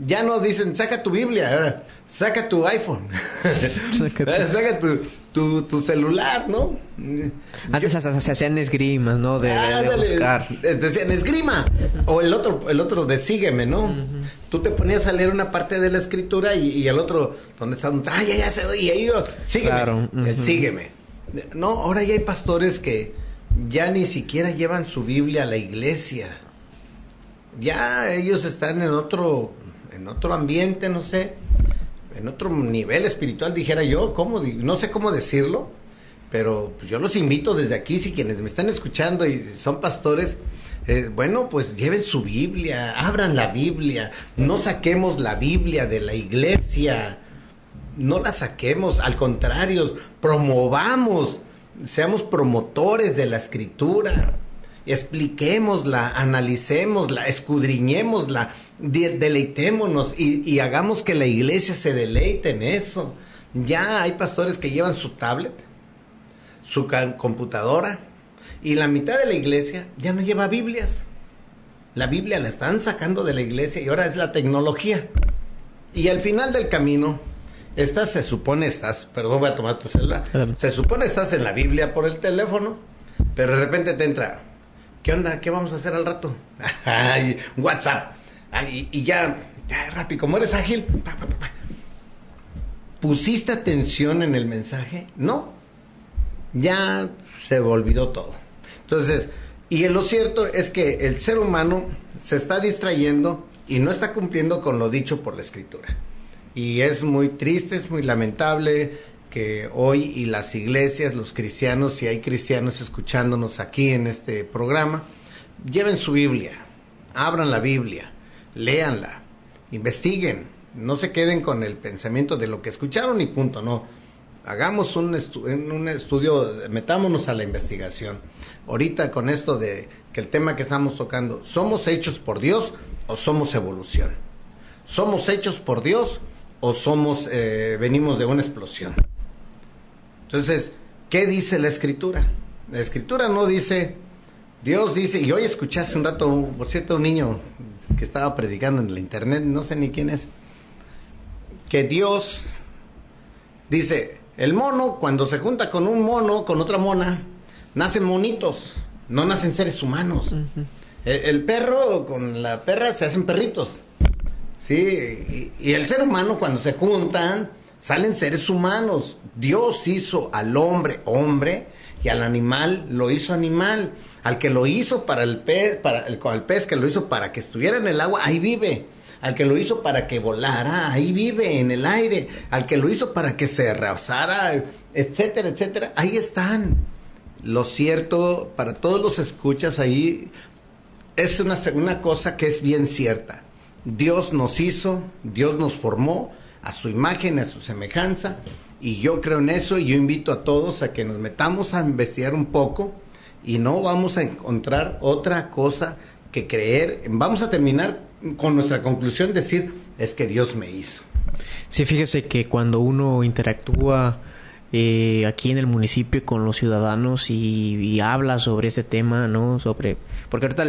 B: Ya no dicen, saca tu Biblia, ahora, saca tu iPhone, saca tu celular, ¿no?
A: Antes se hacían esgrimas, ¿no? De buscar.
B: Decían esgrima. O el otro de sígueme, ¿no? Tú te ponías a leer una parte de la escritura y el otro, donde está, ya se doy, y ahí yo, sígueme,
A: claro.
B: Sígueme. No, ahora ya hay pastores que ya ni siquiera llevan su Biblia a la iglesia. Ya ellos están en otro ambiente, no sé, en otro nivel espiritual, dijera yo, no sé cómo decirlo, pero pues yo los invito desde aquí, si quienes me están escuchando y son pastores, bueno, pues lleven su Biblia, abran la Biblia, no saquemos la Biblia de la iglesia, no la saquemos, al contrario, promovamos, seamos promotores de la escritura. Expliquémosla, analicémosla, escudriñémosla, deleitémonos y hagamos que la iglesia se deleite en eso. Ya hay pastores que llevan su tablet, su computadora, y la mitad de la iglesia ya no lleva Biblias. La Biblia la están sacando de la iglesia y ahora es la tecnología. Y al final del camino, perdón, voy a tomar tu celular, se supone estás en la Biblia por el teléfono, pero de repente te entra, ¿qué onda? ¿Qué vamos a hacer al rato? Ay, WhatsApp. Ay, y ya rápido, como eres ágil. ¿Pusiste atención en el mensaje? No. Ya se olvidó todo. Entonces, y lo cierto es que el ser humano se está distrayendo y no está cumpliendo con lo dicho por la Escritura. Y es muy triste, es muy lamentable que hoy y las iglesias, los cristianos, si hay cristianos escuchándonos aquí en este programa, lleven su Biblia, abran la Biblia, léanla, investiguen, no se queden con el pensamiento de lo que escucharon y punto, no. Hagamos un estudio, metámonos a la investigación. Ahorita con esto de que el tema que estamos tocando, ¿somos hechos por Dios o somos evolución? ¿Somos hechos por Dios o venimos de una explosión? Entonces, ¿qué dice la Escritura? La Escritura no dice, Dios dice, y hoy escuché hace un rato, por cierto, un niño que estaba predicando en la internet, no sé ni quién es, que Dios dice, el mono cuando se junta con un mono, con otra mona, nacen monitos, no nacen seres humanos. El perro con la perra se hacen perritos, ¿sí? Y el ser humano cuando se juntan, salen seres humanos. Dios hizo al hombre, hombre, y al animal lo hizo animal. Al que lo hizo para el pez, con el pez que lo hizo para que estuviera en el agua, ahí vive. Al que lo hizo para que volara, ahí vive, en el aire. Al que lo hizo para que se arrasara, etcétera, etcétera, ahí están. Lo cierto, para todos los escuchas ahí, es una cosa que es bien cierta. Dios nos hizo, Dios nos formó a su imagen, a su semejanza, y yo creo en eso, y yo invito a todos a que nos metamos a investigar un poco, y no vamos a encontrar otra cosa que creer. Vamos a terminar con nuestra conclusión, decir, es que Dios me hizo.
A: Sí, fíjese que cuando uno interactúa aquí en el municipio con los ciudadanos y habla sobre este tema, ¿no? Porque ahorita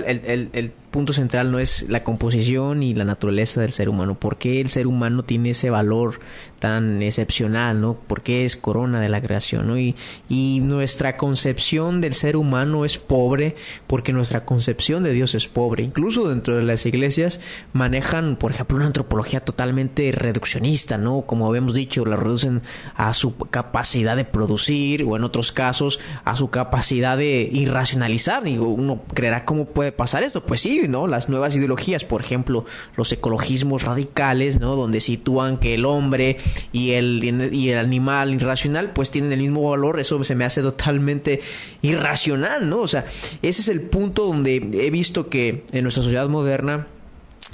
A: punto central no es la composición y la naturaleza del ser humano. ¿Por qué el ser humano tiene ese valor tan excepcional, ¿no? ¿Por qué es corona de la creación, ¿no? Y nuestra concepción del ser humano es pobre porque nuestra concepción de Dios es pobre. Incluso dentro de las iglesias manejan, por ejemplo, una antropología totalmente reduccionista, ¿no? Como habíamos dicho, la reducen a su capacidad de producir, o en otros casos a su capacidad de irracionalizar. Y uno creerá, ¿cómo puede pasar esto? Pues sí, ¿no? Las nuevas ideologías, por ejemplo, los ecologismos radicales, ¿no? Donde sitúan que el hombre y el animal irracional pues tienen el mismo valor. Eso se me hace totalmente irracional, ¿no? O sea, ese es el punto donde he visto que en nuestra sociedad moderna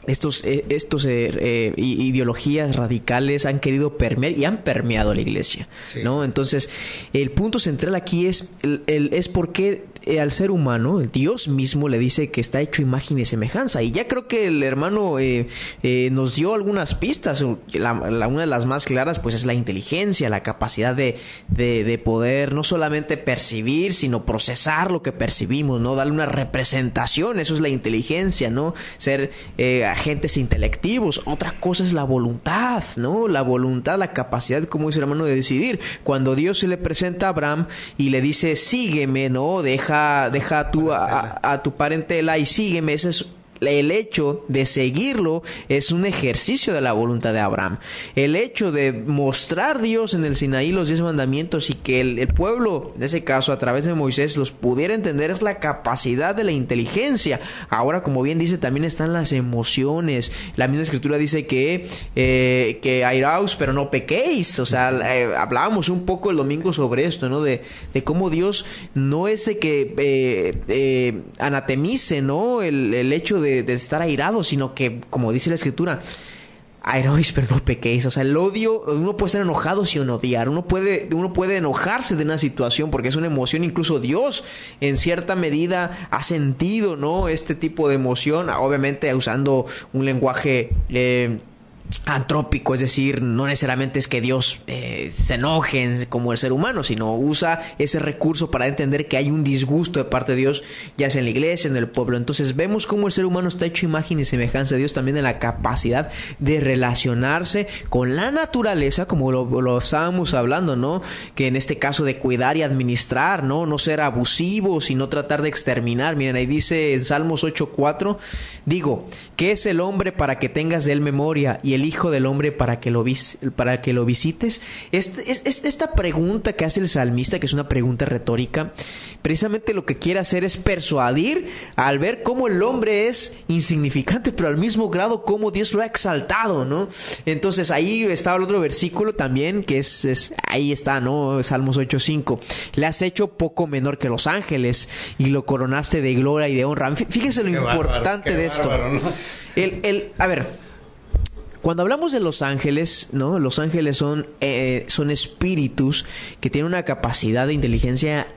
A: estos ideologías radicales han querido permear y han permeado la iglesia, sí, ¿no? Entonces, el punto central aquí es por qué al ser humano, Dios mismo le dice que está hecho imagen y semejanza. Y ya creo que el hermano nos dio algunas pistas. Una de las más claras pues es la inteligencia, la capacidad de poder no solamente percibir, sino procesar lo que percibimos, ¿no? Darle una representación, eso es la inteligencia, ¿no? Ser agentes intelectivos. Otra cosa es la voluntad, ¿no? La voluntad, la capacidad, como dice el hermano, de decidir. Cuando Dios se le presenta a Abraham y le dice, sígueme, ¿no? Deja a tu parentela y sígueme. Ese es el hecho de seguirlo, es un ejercicio de la voluntad de Abraham. El hecho de mostrar Dios en el Sinaí los 10 mandamientos y que el pueblo, en ese caso a través de Moisés, los pudiera entender, es la capacidad de la inteligencia. Ahora, como bien dice, también están las emociones. La misma escritura dice que airaos, pero no pequéis. O sea, hablábamos un poco el domingo sobre esto, ¿no? De cómo Dios no es de que anatemice, ¿no? El hecho de estar airado, sino que, como dice la escritura, airaos, pero no pequéis. O sea, el odio, uno puede estar enojado sin odiar, uno puede enojarse de una situación porque es una emoción. Incluso Dios en cierta medida ha sentido, ¿no? Este tipo de emoción, obviamente usando un lenguaje antrópico, es decir, no necesariamente es que Dios se enoje como el ser humano, sino usa ese recurso para entender que hay un disgusto de parte de Dios, ya sea en la iglesia, en el pueblo. Entonces vemos cómo el ser humano está hecho imagen y semejanza de Dios, también en la capacidad de relacionarse con la naturaleza, como lo estábamos hablando, ¿no? Que en este caso de cuidar y administrar, no ser abusivos y no tratar de exterminar. Miren, ahí dice en Salmos 8:4, digo, ¿qué es el hombre para que tengas de él memoria y el hijo del hombre para que lo visites? Esta pregunta que hace el salmista, que es una pregunta retórica, precisamente lo que quiere hacer es persuadir al ver cómo el hombre es insignificante, pero al mismo grado cómo Dios lo ha exaltado, ¿no? Entonces ahí está el otro versículo también, que ahí está, ¿no? Salmos 8:5. Le has hecho poco menor que los ángeles y lo coronaste de gloria y de honra. Fíjense lo importante de esto. Bárbaro, ¿no? A ver, cuando hablamos de los ángeles, ¿no? Los ángeles son espíritus que tienen una capacidad de inteligencia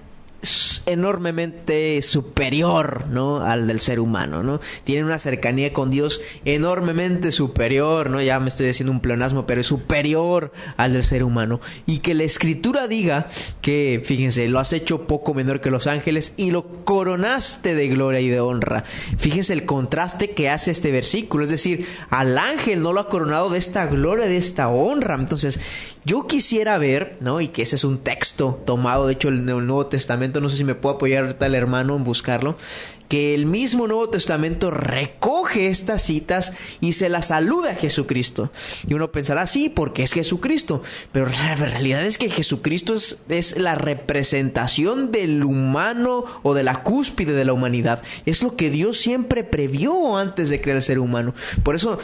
A: enormemente superior, ¿no? Al del ser humano, ¿no? Tienen una cercanía con Dios enormemente superior, ¿no? Ya me estoy diciendo un pleonasmo, pero es superior al del ser humano. Y que la escritura diga que, fíjense, lo has hecho poco menor que los ángeles y lo coronaste de gloria y de honra. Fíjense el contraste que hace este versículo, es decir, al ángel no lo ha coronado de esta gloria, de esta honra. Entonces, yo quisiera ver, ¿no? Y que ese es un texto tomado, de hecho, del Nuevo Testamento. No sé si me puede apoyar ahorita el hermano en buscarlo, que el mismo Nuevo Testamento recoge estas citas y se las alude a Jesucristo. Y uno pensará, sí, porque es Jesucristo, pero la realidad es que Jesucristo es la representación del humano o de la cúspide de la humanidad. Es lo que Dios siempre previó antes de crear el ser humano. Por eso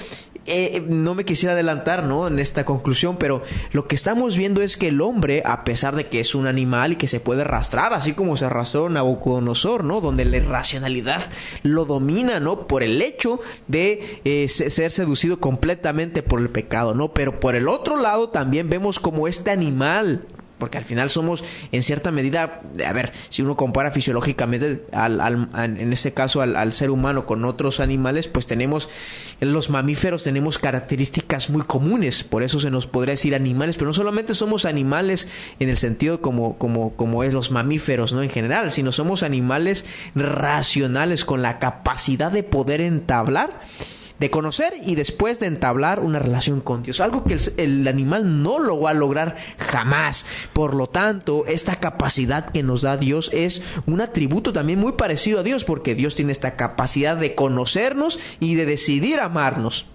A: no me quisiera adelantar, ¿no? En esta conclusión, pero lo que estamos viendo es que el hombre, a pesar de que es un animal y que se puede arrastrar, así como se arrastró Nabucodonosor, ¿no? Donde la irracionalidad lo domina, ¿no? Por el hecho de ser seducido completamente por el pecado, ¿no? Pero por el otro lado también vemos como este animal porque al final somos en cierta medida, a ver, si uno compara fisiológicamente en este caso al ser humano con otros animales, pues tenemos, los mamíferos tenemos características muy comunes, por eso se nos podría decir animales, pero no solamente somos animales en el sentido como es los mamíferos, ¿no? En general, sino somos animales racionales con la capacidad de poder entablar, de conocer y después de entablar una relación con Dios, algo que el animal no lo va a lograr jamás. Por lo tanto, esta capacidad que nos da Dios es un atributo también muy parecido a Dios, porque Dios tiene esta capacidad de conocernos y de decidir amarnos.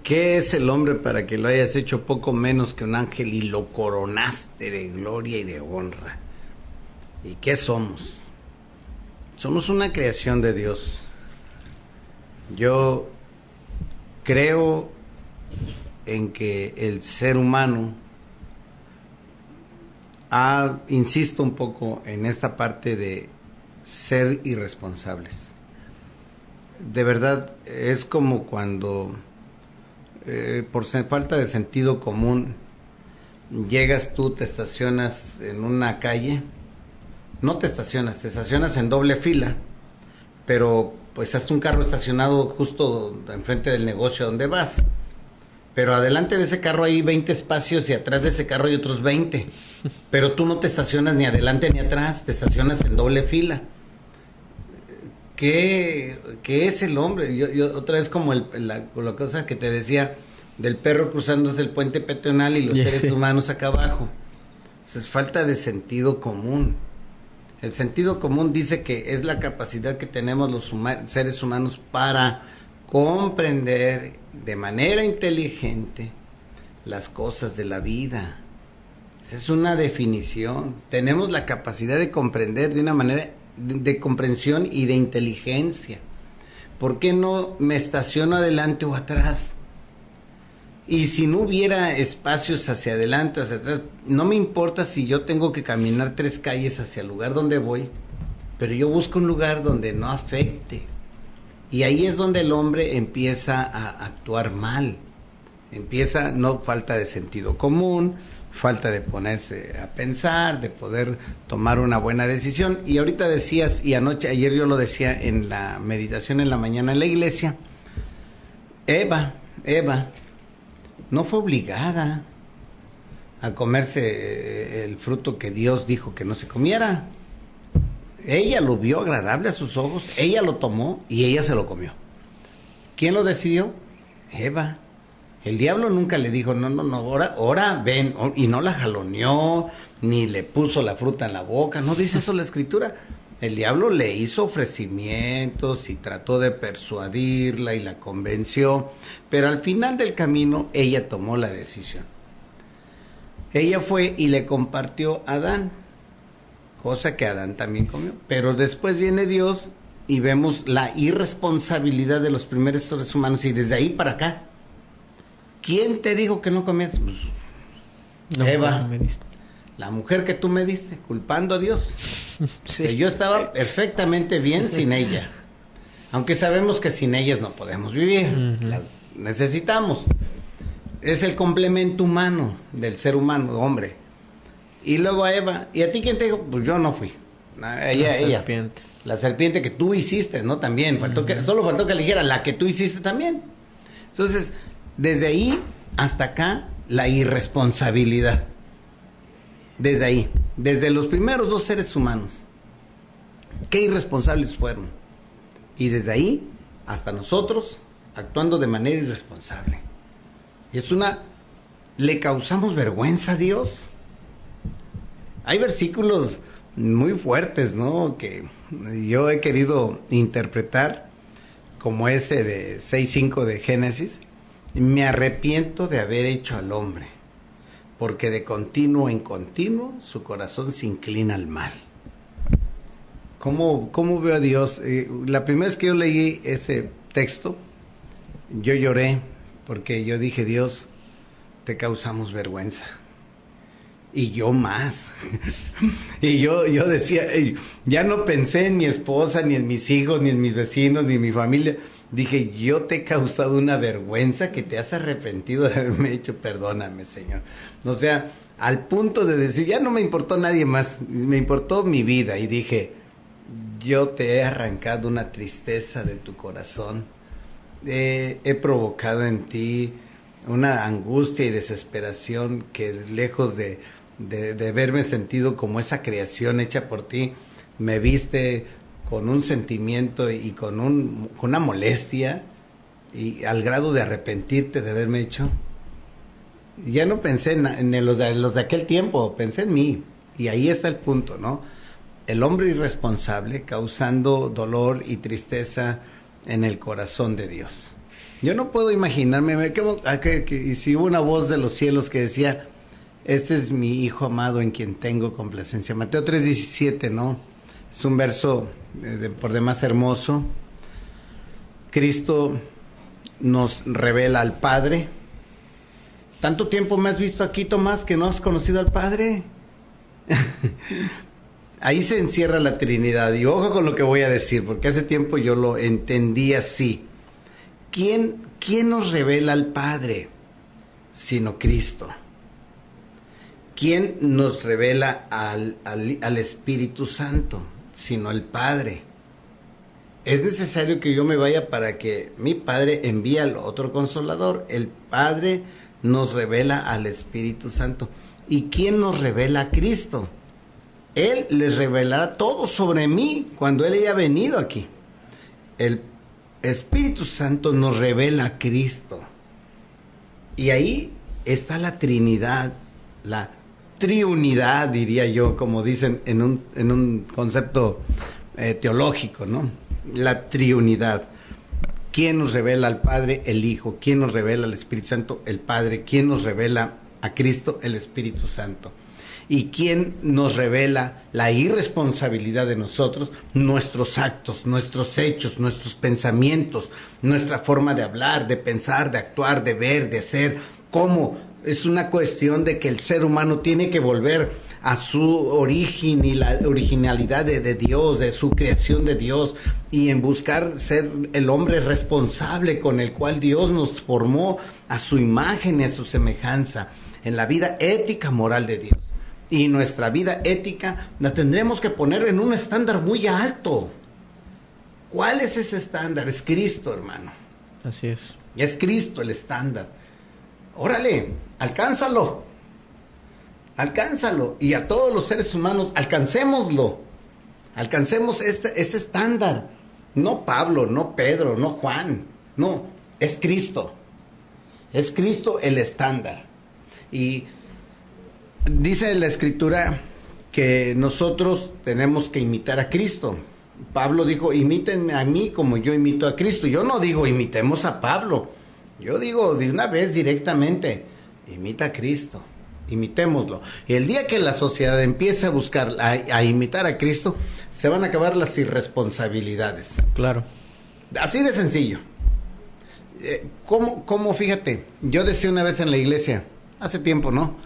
B: ¿Qué es el hombre para que lo hayas hecho poco menos que un ángel y lo coronaste de gloria y de honra? ¿Y qué somos? Somos una creación de Dios. Yo creo en que el ser humano insisto un poco en esta parte de ser irresponsables. De verdad, es como cuando por falta de sentido común llegas tú, te estacionas en una calle, no te estacionas en doble fila, pero pues hasta un carro estacionado justo enfrente del negocio donde vas, pero adelante de ese carro hay 20 espacios y atrás de ese carro hay otros 20, pero tú no te estacionas ni adelante ni atrás, te estacionas en doble fila. ¿Qué es el hombre? Yo otra vez como la cosa que te decía del perro cruzándose el puente peatonal y los seres humanos acá abajo. Es falta de sentido común. El sentido común dice que es la capacidad que tenemos los seres humanos para comprender de manera inteligente las cosas de la vida. Esa es una definición. Tenemos la capacidad de comprender de una manera de comprensión y de inteligencia. ¿Por qué no me estaciono adelante o atrás? Y si no hubiera espacios hacia adelante o hacia atrás, no me importa si yo tengo que caminar 3 calles hacia el lugar donde voy, pero yo busco un lugar donde no afecte. Y ahí es donde el hombre empieza a actuar mal. Falta de sentido común, falta de ponerse a pensar, de poder tomar una buena decisión. Y ahorita decías, y ayer yo lo decía en la meditación en la mañana en la iglesia, Eva no fue obligada a comerse el fruto que Dios dijo que no se comiera. Ella lo vio agradable a sus ojos, ella lo tomó y ella se lo comió. ¿Quién lo decidió? Eva. El diablo nunca le dijo, no, ahora ven, y no la jaloneó, ni le puso la fruta en la boca, no dice eso la escritura. El diablo le hizo ofrecimientos y trató de persuadirla y la convenció, pero al final del camino ella tomó la decisión. Ella fue y le compartió a Adán, cosa que Adán también comió, pero después viene Dios y vemos la irresponsabilidad de los primeros seres humanos y desde ahí para acá. ¿Quién te dijo que no comías? Pues, no, Eva, la mujer que tú me diste, culpando a Dios. Sí. Que yo estaba perfectamente bien sin ella. Aunque sabemos que sin ellas no podemos vivir. Las necesitamos. Es el complemento humano del ser humano, hombre. Y luego a Eva. ¿Y a ti quién te dijo? Pues yo no fui. Ella. Serpiente. La serpiente que tú hiciste, ¿no? También. Solo faltó que le dijera la que tú hiciste también. Entonces, desde ahí hasta acá, la irresponsabilidad. Desde ahí, desde los primeros 2 seres humanos. Qué irresponsables fueron. Y desde ahí hasta nosotros, actuando de manera irresponsable. ¿Le causamos vergüenza a Dios? Hay versículos muy fuertes, ¿no? Que yo he querido interpretar, como ese de 6:5 de Génesis. Me arrepiento de haber hecho al hombre, porque de continuo en continuo su corazón se inclina al mal. ¿Cómo veo a Dios? La primera vez que yo leí ese texto, yo lloré, porque yo dije, Dios, te causamos vergüenza. Y yo más. Y yo decía, ya no pensé en mi esposa, ni en mis hijos, ni en mis vecinos, ni en mi familia. Dije, yo te he causado una vergüenza que te has arrepentido de haberme hecho, perdóname, Señor. O sea, al punto de decir, ya no me importó nadie más, me importó mi vida. Y dije, yo te he arrancado una tristeza de tu corazón, he provocado en ti una angustia y desesperación que lejos de verme sentido como esa creación hecha por ti, me viste con un sentimiento y con una molestia, y al grado de arrepentirte de haberme hecho. Ya no pensé en los de aquel tiempo, pensé en mí. Y ahí está el punto, ¿no? El hombre irresponsable causando dolor y tristeza en el corazón de Dios. Yo no puedo imaginarme, y si hubo una voz de los cielos que decía, este es mi hijo amado en quien tengo complacencia. Mateo 3:17, ¿no? Es un verso por demás hermoso. Cristo nos revela al Padre. ¿Tanto tiempo me has visto aquí, Tomás, que no has conocido al Padre? Ahí se encierra la Trinidad. Y ojo con lo que voy a decir, porque hace tiempo yo lo entendí así. ¿Quién nos revela al Padre? Sino Cristo. ¿Quién nos revela al Espíritu Santo? Sino el Padre. Es necesario que yo me vaya para que mi Padre envíe al otro Consolador. El Padre nos revela al Espíritu Santo. ¿Y quién nos revela a Cristo? Él les revelará todo sobre mí cuando Él haya venido aquí. El Espíritu Santo nos revela a Cristo. Y ahí está la Trinidad, la triunidad, diría yo, como dicen en un concepto teológico, ¿no? La triunidad. ¿Quién nos revela al Padre? El Hijo. ¿Quién nos revela al Espíritu Santo? El Padre. ¿Quién nos revela a Cristo? El Espíritu Santo. ¿Y quién nos revela la irresponsabilidad de nosotros? Nuestros actos, nuestros hechos, nuestros pensamientos, nuestra forma de hablar, de pensar, de actuar, de ver, de hacer. ¿Cómo? Es una cuestión de que el ser humano tiene que volver a su origen y la originalidad de Dios, de su creación de Dios, y en buscar ser el hombre responsable con el cual Dios nos formó a su imagen y a su semejanza, en la vida ética moral de Dios. Y nuestra vida ética la tendremos que poner en un estándar muy alto. ¿Cuál es ese estándar? Es Cristo, hermano.
A: Así es.
B: Es Cristo el estándar. Órale, alcánzalo. Alcánzalo. Y a todos los seres humanos, alcancémoslo. Alcancemos ese estándar. No Pablo, no Pedro, no Juan. No, es Cristo. Es Cristo el estándar. Y dice la Escritura que nosotros tenemos que imitar a Cristo. Pablo dijo, imítenme a mí como yo imito a Cristo. Yo no digo imitemos a Pablo. Yo digo de una vez directamente, imita a Cristo, imitémoslo. Y el día que la sociedad empiece a buscar, a imitar a Cristo, se van a acabar las irresponsabilidades.
A: Claro.
B: Así de sencillo. ¿Cómo? Fíjate, yo decía una vez en la iglesia, hace tiempo, ¿no?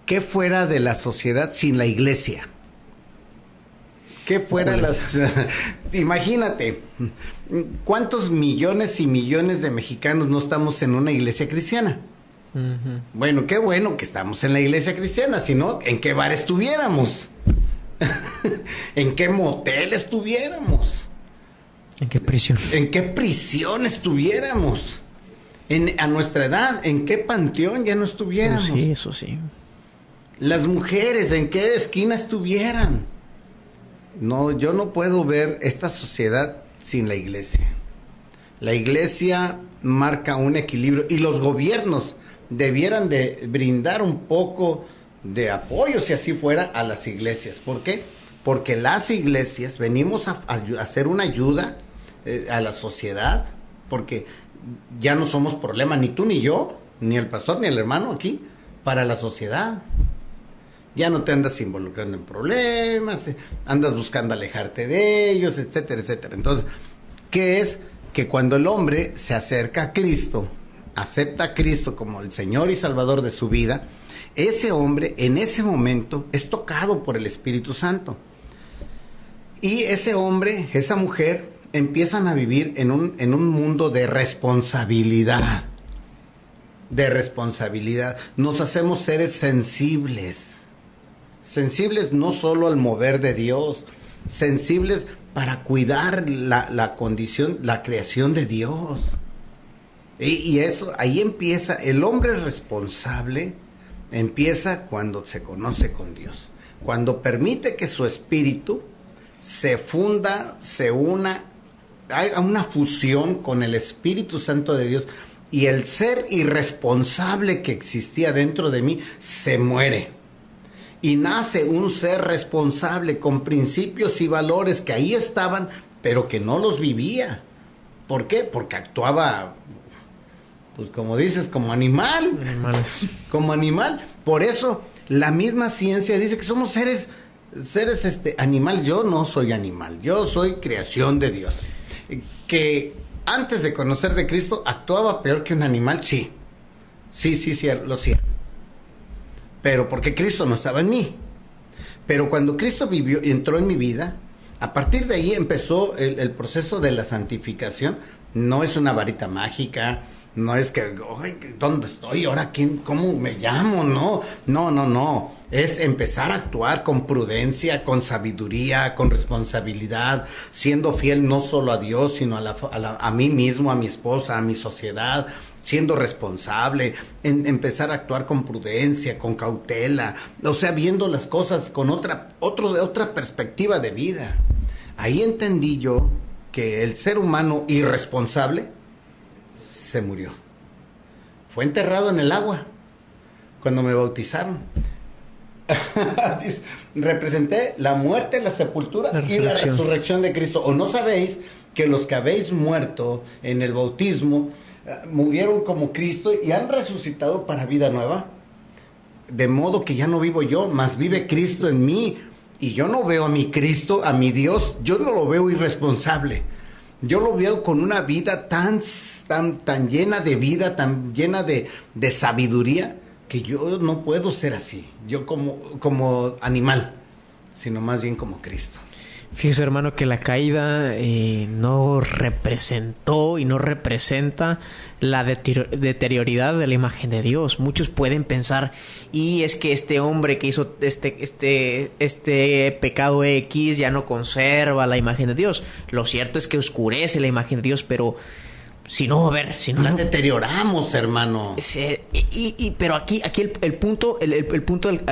B: ¿Qué fuera de la sociedad sin la iglesia? ¿Qué fuera la sociedad? Imagínate, ¿cuántos millones y millones de mexicanos no estamos en una iglesia cristiana? Uh-huh. Bueno, qué bueno que estamos en la iglesia cristiana, si no, ¿en qué bar estuviéramos? ¿En qué motel estuviéramos?
A: ¿En qué prisión?
B: ¿En qué prisión estuviéramos? A nuestra edad, ¿en qué panteón ya no estuviéramos?
A: Sí, eso sí.
B: Las mujeres, ¿en qué esquina estuvieran? No, yo no puedo ver esta sociedad sin la iglesia. La iglesia marca un equilibrio y los gobiernos debieran de brindar un poco de apoyo, si así fuera, a las iglesias. ¿Por qué? Porque las iglesias venimos a hacer una ayuda a la sociedad, porque ya no somos problema, ni tú ni yo, ni el pastor ni el hermano aquí, para la sociedad. Ya no te andas involucrando en problemas, andas buscando alejarte de ellos, etcétera, etcétera. Entonces, ¿qué es? Que cuando el hombre se acerca a Cristo, acepta a Cristo como el Señor y Salvador de su vida, ese hombre en ese momento es tocado por el Espíritu Santo. Y ese hombre, esa mujer, empiezan a vivir en un mundo de responsabilidad. De responsabilidad. Nos hacemos seres sensibles. Sensibles no solo al mover de Dios, sensibles para cuidar la condición, la creación de Dios. Y eso, ahí empieza, el hombre responsable empieza cuando se conoce con Dios. Cuando permite que su espíritu se funda, se una, hay una fusión con el Espíritu Santo de Dios, y el ser irresponsable que existía dentro de mí se muere. Y nace un ser responsable con principios y valores que ahí estaban, pero que no los vivía. ¿Por qué? Porque actuaba, pues como dices, como animal.
A: Animales.
B: Como animal. Por eso la misma ciencia dice que somos seres animales. Yo no soy animal, yo soy creación de Dios. Que antes de conocer de Cristo actuaba peor que un animal, sí, lo hacía. Pero porque Cristo no estaba en mí. Pero cuando Cristo entró en mi vida, a partir de ahí empezó el proceso de la santificación. No es una varita mágica, no es que, ¿dónde estoy? ¿Ahora quién? ¿Cómo me llamo? No. Es empezar a actuar con prudencia, con sabiduría, con responsabilidad, siendo fiel no solo a Dios, sino a mí mismo, a mi esposa, a mi sociedad, siendo responsable, empezar a actuar con prudencia, con cautela, o sea, viendo las cosas con otra perspectiva de vida. Ahí entendí yo que el ser humano irresponsable se murió. Fue enterrado en el agua cuando me bautizaron. Representé la muerte, la sepultura y la resurrección de Cristo. ¿O no sabéis que los que habéis muerto en el bautismo murieron como Cristo y han resucitado para vida nueva? De modo que ya no vivo yo, mas vive Cristo en mí. Y yo no veo a mi Cristo, a mi Dios, yo no lo veo irresponsable. Yo lo veo con una vida tan llena de vida, tan llena de sabiduría, que yo no puedo ser así. Yo como animal, sino más bien como Cristo.
A: Fíjese, hermano, que la caída no representó y no representa la deterioridad de la imagen de Dios. Muchos pueden pensar, y es que este hombre que hizo este pecado X ya no conserva la imagen de Dios. Lo cierto es que oscurece la imagen de Dios, pero si no la
B: deterioramos, hermano.
A: Pero aquí el punto al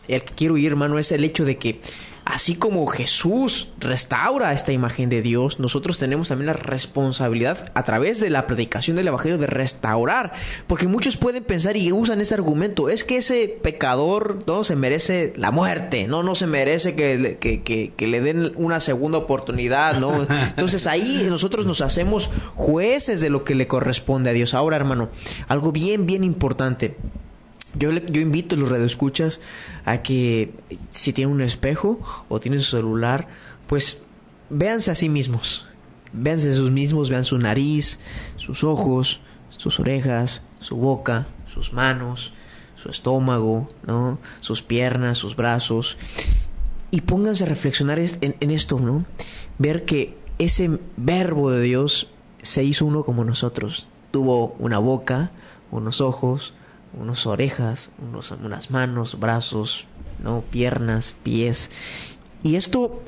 A: que quiero ir, hermano, es el hecho de que así como Jesús restaura esta imagen de Dios, nosotros tenemos también la responsabilidad a través de la predicación del Evangelio de restaurar. Porque muchos pueden pensar y usan ese argumento: es que ese pecador no se merece la muerte, no se merece que le den una segunda oportunidad, ¿no? Entonces ahí nosotros nos hacemos jueces de lo que le corresponde a Dios. Ahora, hermano, algo bien importante. Yo invito a los radioescuchas a que, si tienen un espejo o tienen su celular, pues véanse a sí mismos. Véanse a sus mismos, vean su nariz, sus ojos, sus orejas, su boca, sus manos, su estómago, ¿no? Sus piernas, sus brazos. Y pónganse a reflexionar en esto, ¿no? Ver que ese verbo de Dios se hizo uno como nosotros. Tuvo una boca, unos ojos, unas orejas, unas manos, brazos, ¿no? Piernas, pies. Y esto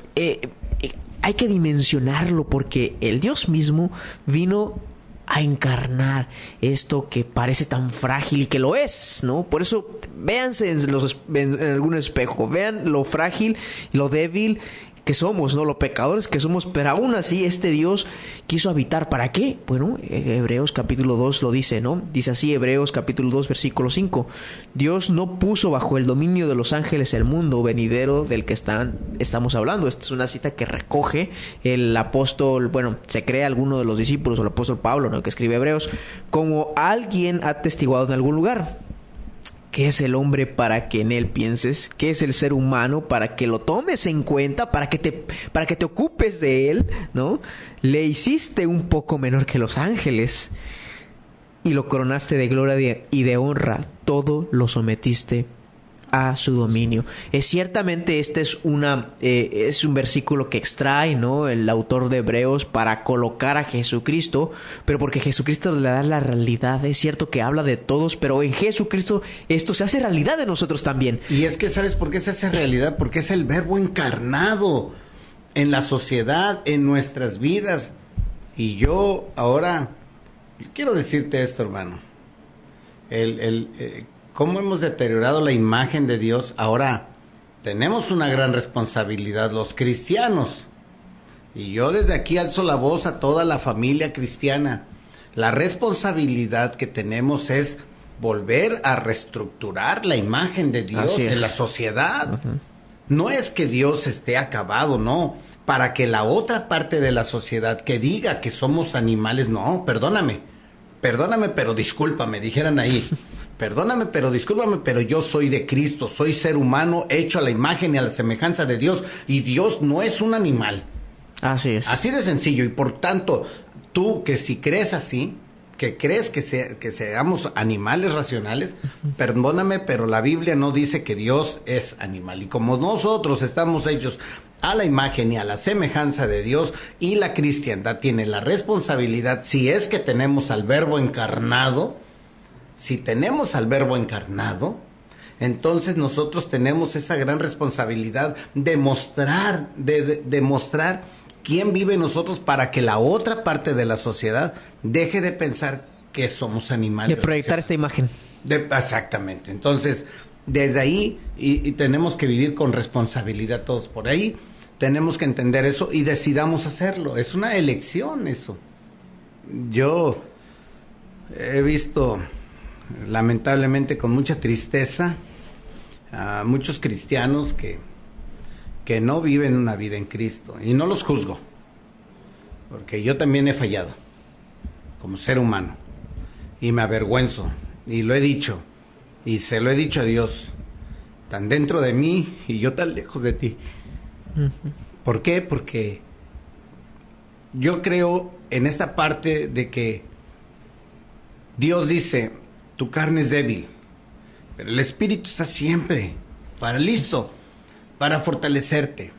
A: hay que dimensionarlo, porque el Dios mismo vino a encarnar esto que parece tan frágil y que lo es, ¿no? Por eso véanse en algún espejo, vean lo frágil y lo débil que somos, ¿no? Los pecadores que somos, pero aún así este Dios quiso habitar. ¿Para qué? Bueno, Hebreos capítulo 2 lo dice, ¿no? Dice así, Hebreos capítulo 2 versículo 5: Dios no puso bajo el dominio de los ángeles el mundo venidero del que estamos hablando. Esta es una cita que recoge el apóstol, bueno, se cree alguno de los discípulos, o el apóstol Pablo, ¿no?, que escribe Hebreos, como alguien ha atestiguado en algún lugar. ¿Qué es el hombre para que en él pienses? ¿Qué es el ser humano para que lo tomes en cuenta, para que te ocupes de él, ¿no? Le hiciste un poco menor que los ángeles y lo coronaste de gloria y de honra. Todo lo sometiste a su dominio. Ciertamente este es es un versículo que extrae, ¿no?, el autor de Hebreos para colocar a Jesucristo, pero porque Jesucristo le da la realidad. Es cierto que habla de todos, pero en Jesucristo esto se hace realidad de nosotros también.
B: Y es que, ¿sabes por qué se hace realidad? Porque es el Verbo encarnado en la sociedad, en nuestras vidas. Y yo quiero decirte esto, hermano. Cómo hemos deteriorado la imagen de Dios. Ahora tenemos una gran responsabilidad los cristianos. Y yo desde aquí alzo la voz a toda la familia cristiana. La responsabilidad que tenemos es volver a reestructurar la imagen de Dios en la sociedad. Uh-huh. No es que Dios esté acabado, no. Para que la otra parte de la sociedad que diga que somos animales, no, perdóname, pero discúlpame, dijeran ahí. Perdóname, pero discúlpame, pero yo soy de Cristo, soy ser humano hecho a la imagen y a la semejanza de Dios, y Dios no es un animal.
A: Así es.
B: Así de sencillo, y por tanto, tú que si crees así, que crees que seamos animales racionales, perdóname, pero la Biblia no dice que Dios es animal. Y como nosotros estamos hechos a la imagen y a la semejanza de Dios, y la cristiandad tiene la responsabilidad, si es que tenemos al Verbo encarnado, entonces nosotros tenemos esa gran responsabilidad de mostrar quién vive en nosotros, para que la otra parte de la sociedad deje de pensar que somos animales.
A: De proyectar esta imagen.
B: Exactamente. Entonces, desde ahí, y tenemos que vivir con responsabilidad todos por ahí, tenemos que entender eso y decidamos hacerlo. Es una elección eso. Yo he visto, lamentablemente, con mucha tristeza, a muchos cristianos que no viven una vida en Cristo, y no los juzgo, porque yo también he fallado como ser humano y me avergüenzo, y lo he dicho y se lo he dicho a Dios, tan dentro de mí y yo tan lejos de ti. Uh-huh. ¿Por qué? Porque yo creo en esta parte de que Dios dice, tu carne es débil, pero el espíritu está siempre listo para fortalecerte.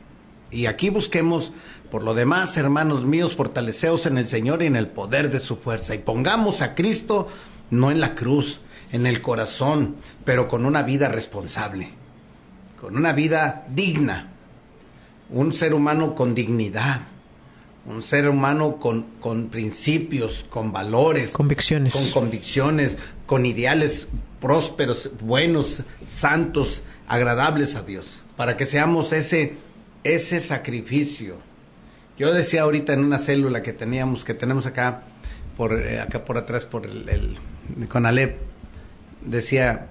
B: Y aquí busquemos, por lo demás, hermanos míos, fortaleceos en el Señor y en el poder de su fuerza. Y pongamos a Cristo no en la cruz, en el corazón, pero con una vida responsable, con una vida digna, un ser humano con dignidad, un ser humano con principios, con valores, con convicciones, con ideales prósperos, buenos, santos, agradables a Dios, para que seamos ese sacrificio. Yo decía ahorita en una célula que tenemos acá por atrás, por el Conalep, decía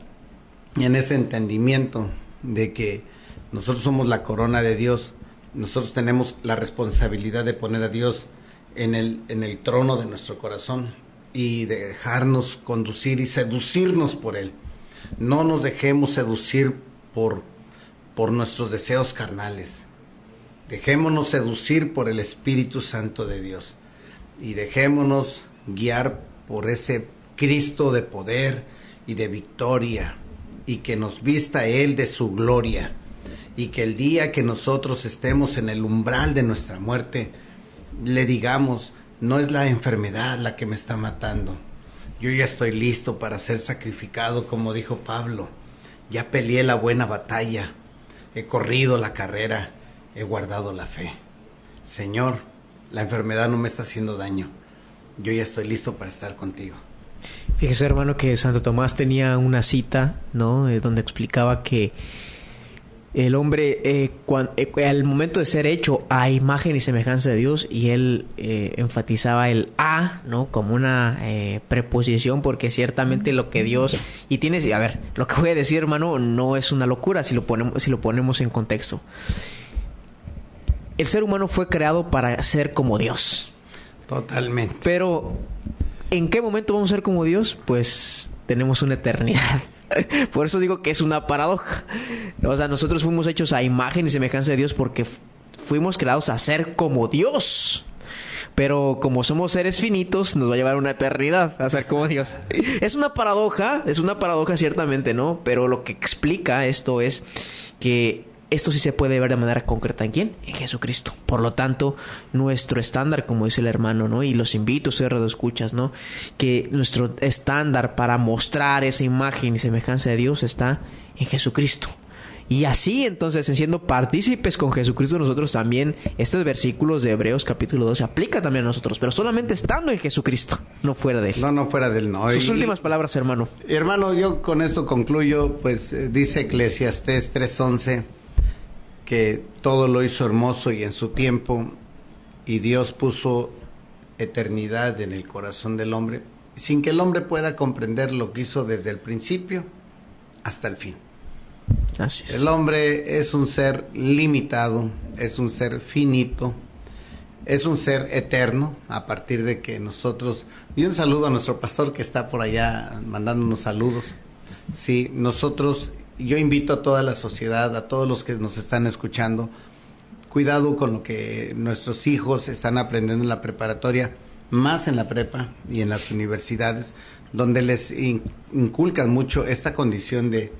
B: en ese entendimiento de que nosotros somos la corona de Dios. Nosotros tenemos la responsabilidad de poner a Dios en el trono de nuestro corazón y de dejarnos conducir y seducirnos por Él. No nos dejemos seducir por nuestros deseos carnales. Dejémonos seducir por el Espíritu Santo de Dios y dejémonos guiar por ese Cristo de poder y de victoria, y que nos vista Él de su gloria. Y que el día que nosotros estemos en el umbral de nuestra muerte, le digamos, no es la enfermedad la que me está matando. Yo ya estoy listo para ser sacrificado, como dijo Pablo. Ya peleé la buena batalla, he corrido la carrera, he guardado la fe. Señor, la enfermedad no me está haciendo daño. Yo ya estoy listo para estar contigo.
A: Fíjese, hermano, que Santo Tomás tenía una cita, ¿no?, donde explicaba que el hombre, al momento de ser hecho a imagen y semejanza de Dios, y él enfatizaba el a, ¿no?, como una preposición, porque ciertamente lo que Dios, y tienes, a ver, lo que voy a decir, hermano, no es una locura si lo ponemos en contexto. El ser humano fue creado para ser como Dios.
B: Totalmente.
A: Pero, ¿en qué momento vamos a ser como Dios? Pues tenemos una eternidad. Por eso digo que es una paradoja. O sea, nosotros fuimos hechos a imagen y semejanza de Dios porque fuimos creados a ser como Dios. pero como somos seres finitos, nos va a llevar una eternidad a ser como Dios. Es una paradoja ciertamente, ¿no? Pero lo que explica esto es que esto sí se puede ver de manera concreta. ¿En quién? En Jesucristo. Por lo tanto, nuestro estándar, como dice el hermano, ¿no? Y los invito, ustedes radioescuchas, ¿no? Que nuestro estándar para mostrar esa imagen y semejanza de Dios está en Jesucristo. Y así, entonces, siendo partícipes con Jesucristo, nosotros también, estos versículos de Hebreos capítulo 12 aplica también a nosotros, pero solamente estando en Jesucristo, no fuera de Él.
B: No fuera de Él, no.
A: Sus últimas palabras, hermano.
B: Hermano, yo con esto concluyo, pues dice Eclesiastés 3:11, que todo lo hizo hermoso y en su tiempo, y Dios puso eternidad en el corazón del hombre, sin que el hombre pueda comprender lo que hizo desde el principio hasta el fin.
A: Así es.
B: El hombre es un ser limitado, es un ser finito, es un ser eterno, a partir de que nosotros... Y un saludo a nuestro pastor que está por allá mandándonos saludos. Sí, nosotros... Yo invito a toda la sociedad, a todos los que nos están escuchando, cuidado con lo que nuestros hijos están aprendiendo en la preparatoria, más en la prepa y en las universidades, donde les inculcan mucho esta condición de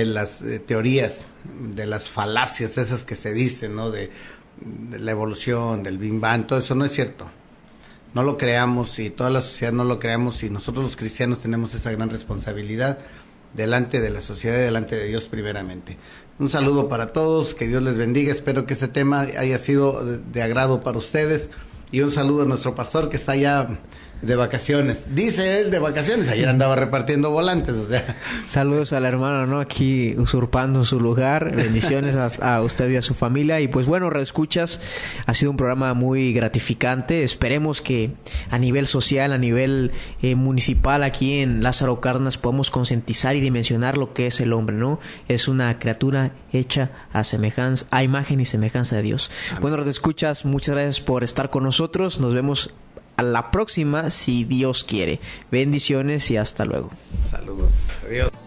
B: las teorías, de las falacias esas que se dicen, ¿no? De la evolución, del Big Bang, todo eso no es cierto. No lo creamos y toda la sociedad no lo creamos, y nosotros los cristianos tenemos esa gran responsabilidad delante de la sociedad y delante de Dios primeramente. Un saludo para todos, que Dios les bendiga, espero que este tema haya sido de agrado para ustedes, y un saludo a nuestro pastor que está allá de vacaciones. Dice él de vacaciones, ayer andaba repartiendo volantes, o sea.
A: Saludos al hermano, ¿no? Aquí usurpando su lugar. Bendiciones a usted y a su familia. Y pues bueno, reescuchas, ha sido un programa muy gratificante. Esperemos que a nivel social, a nivel municipal, aquí en Lázaro Cárdenas, podamos concientizar y dimensionar lo que es el hombre, ¿no? Es una criatura hecha a imagen y semejanza de Dios. Amén. Bueno, reescuchas, muchas gracias por estar con nosotros. Nos vemos a la próxima, si Dios quiere. Bendiciones y hasta luego.
B: Saludos. Adiós.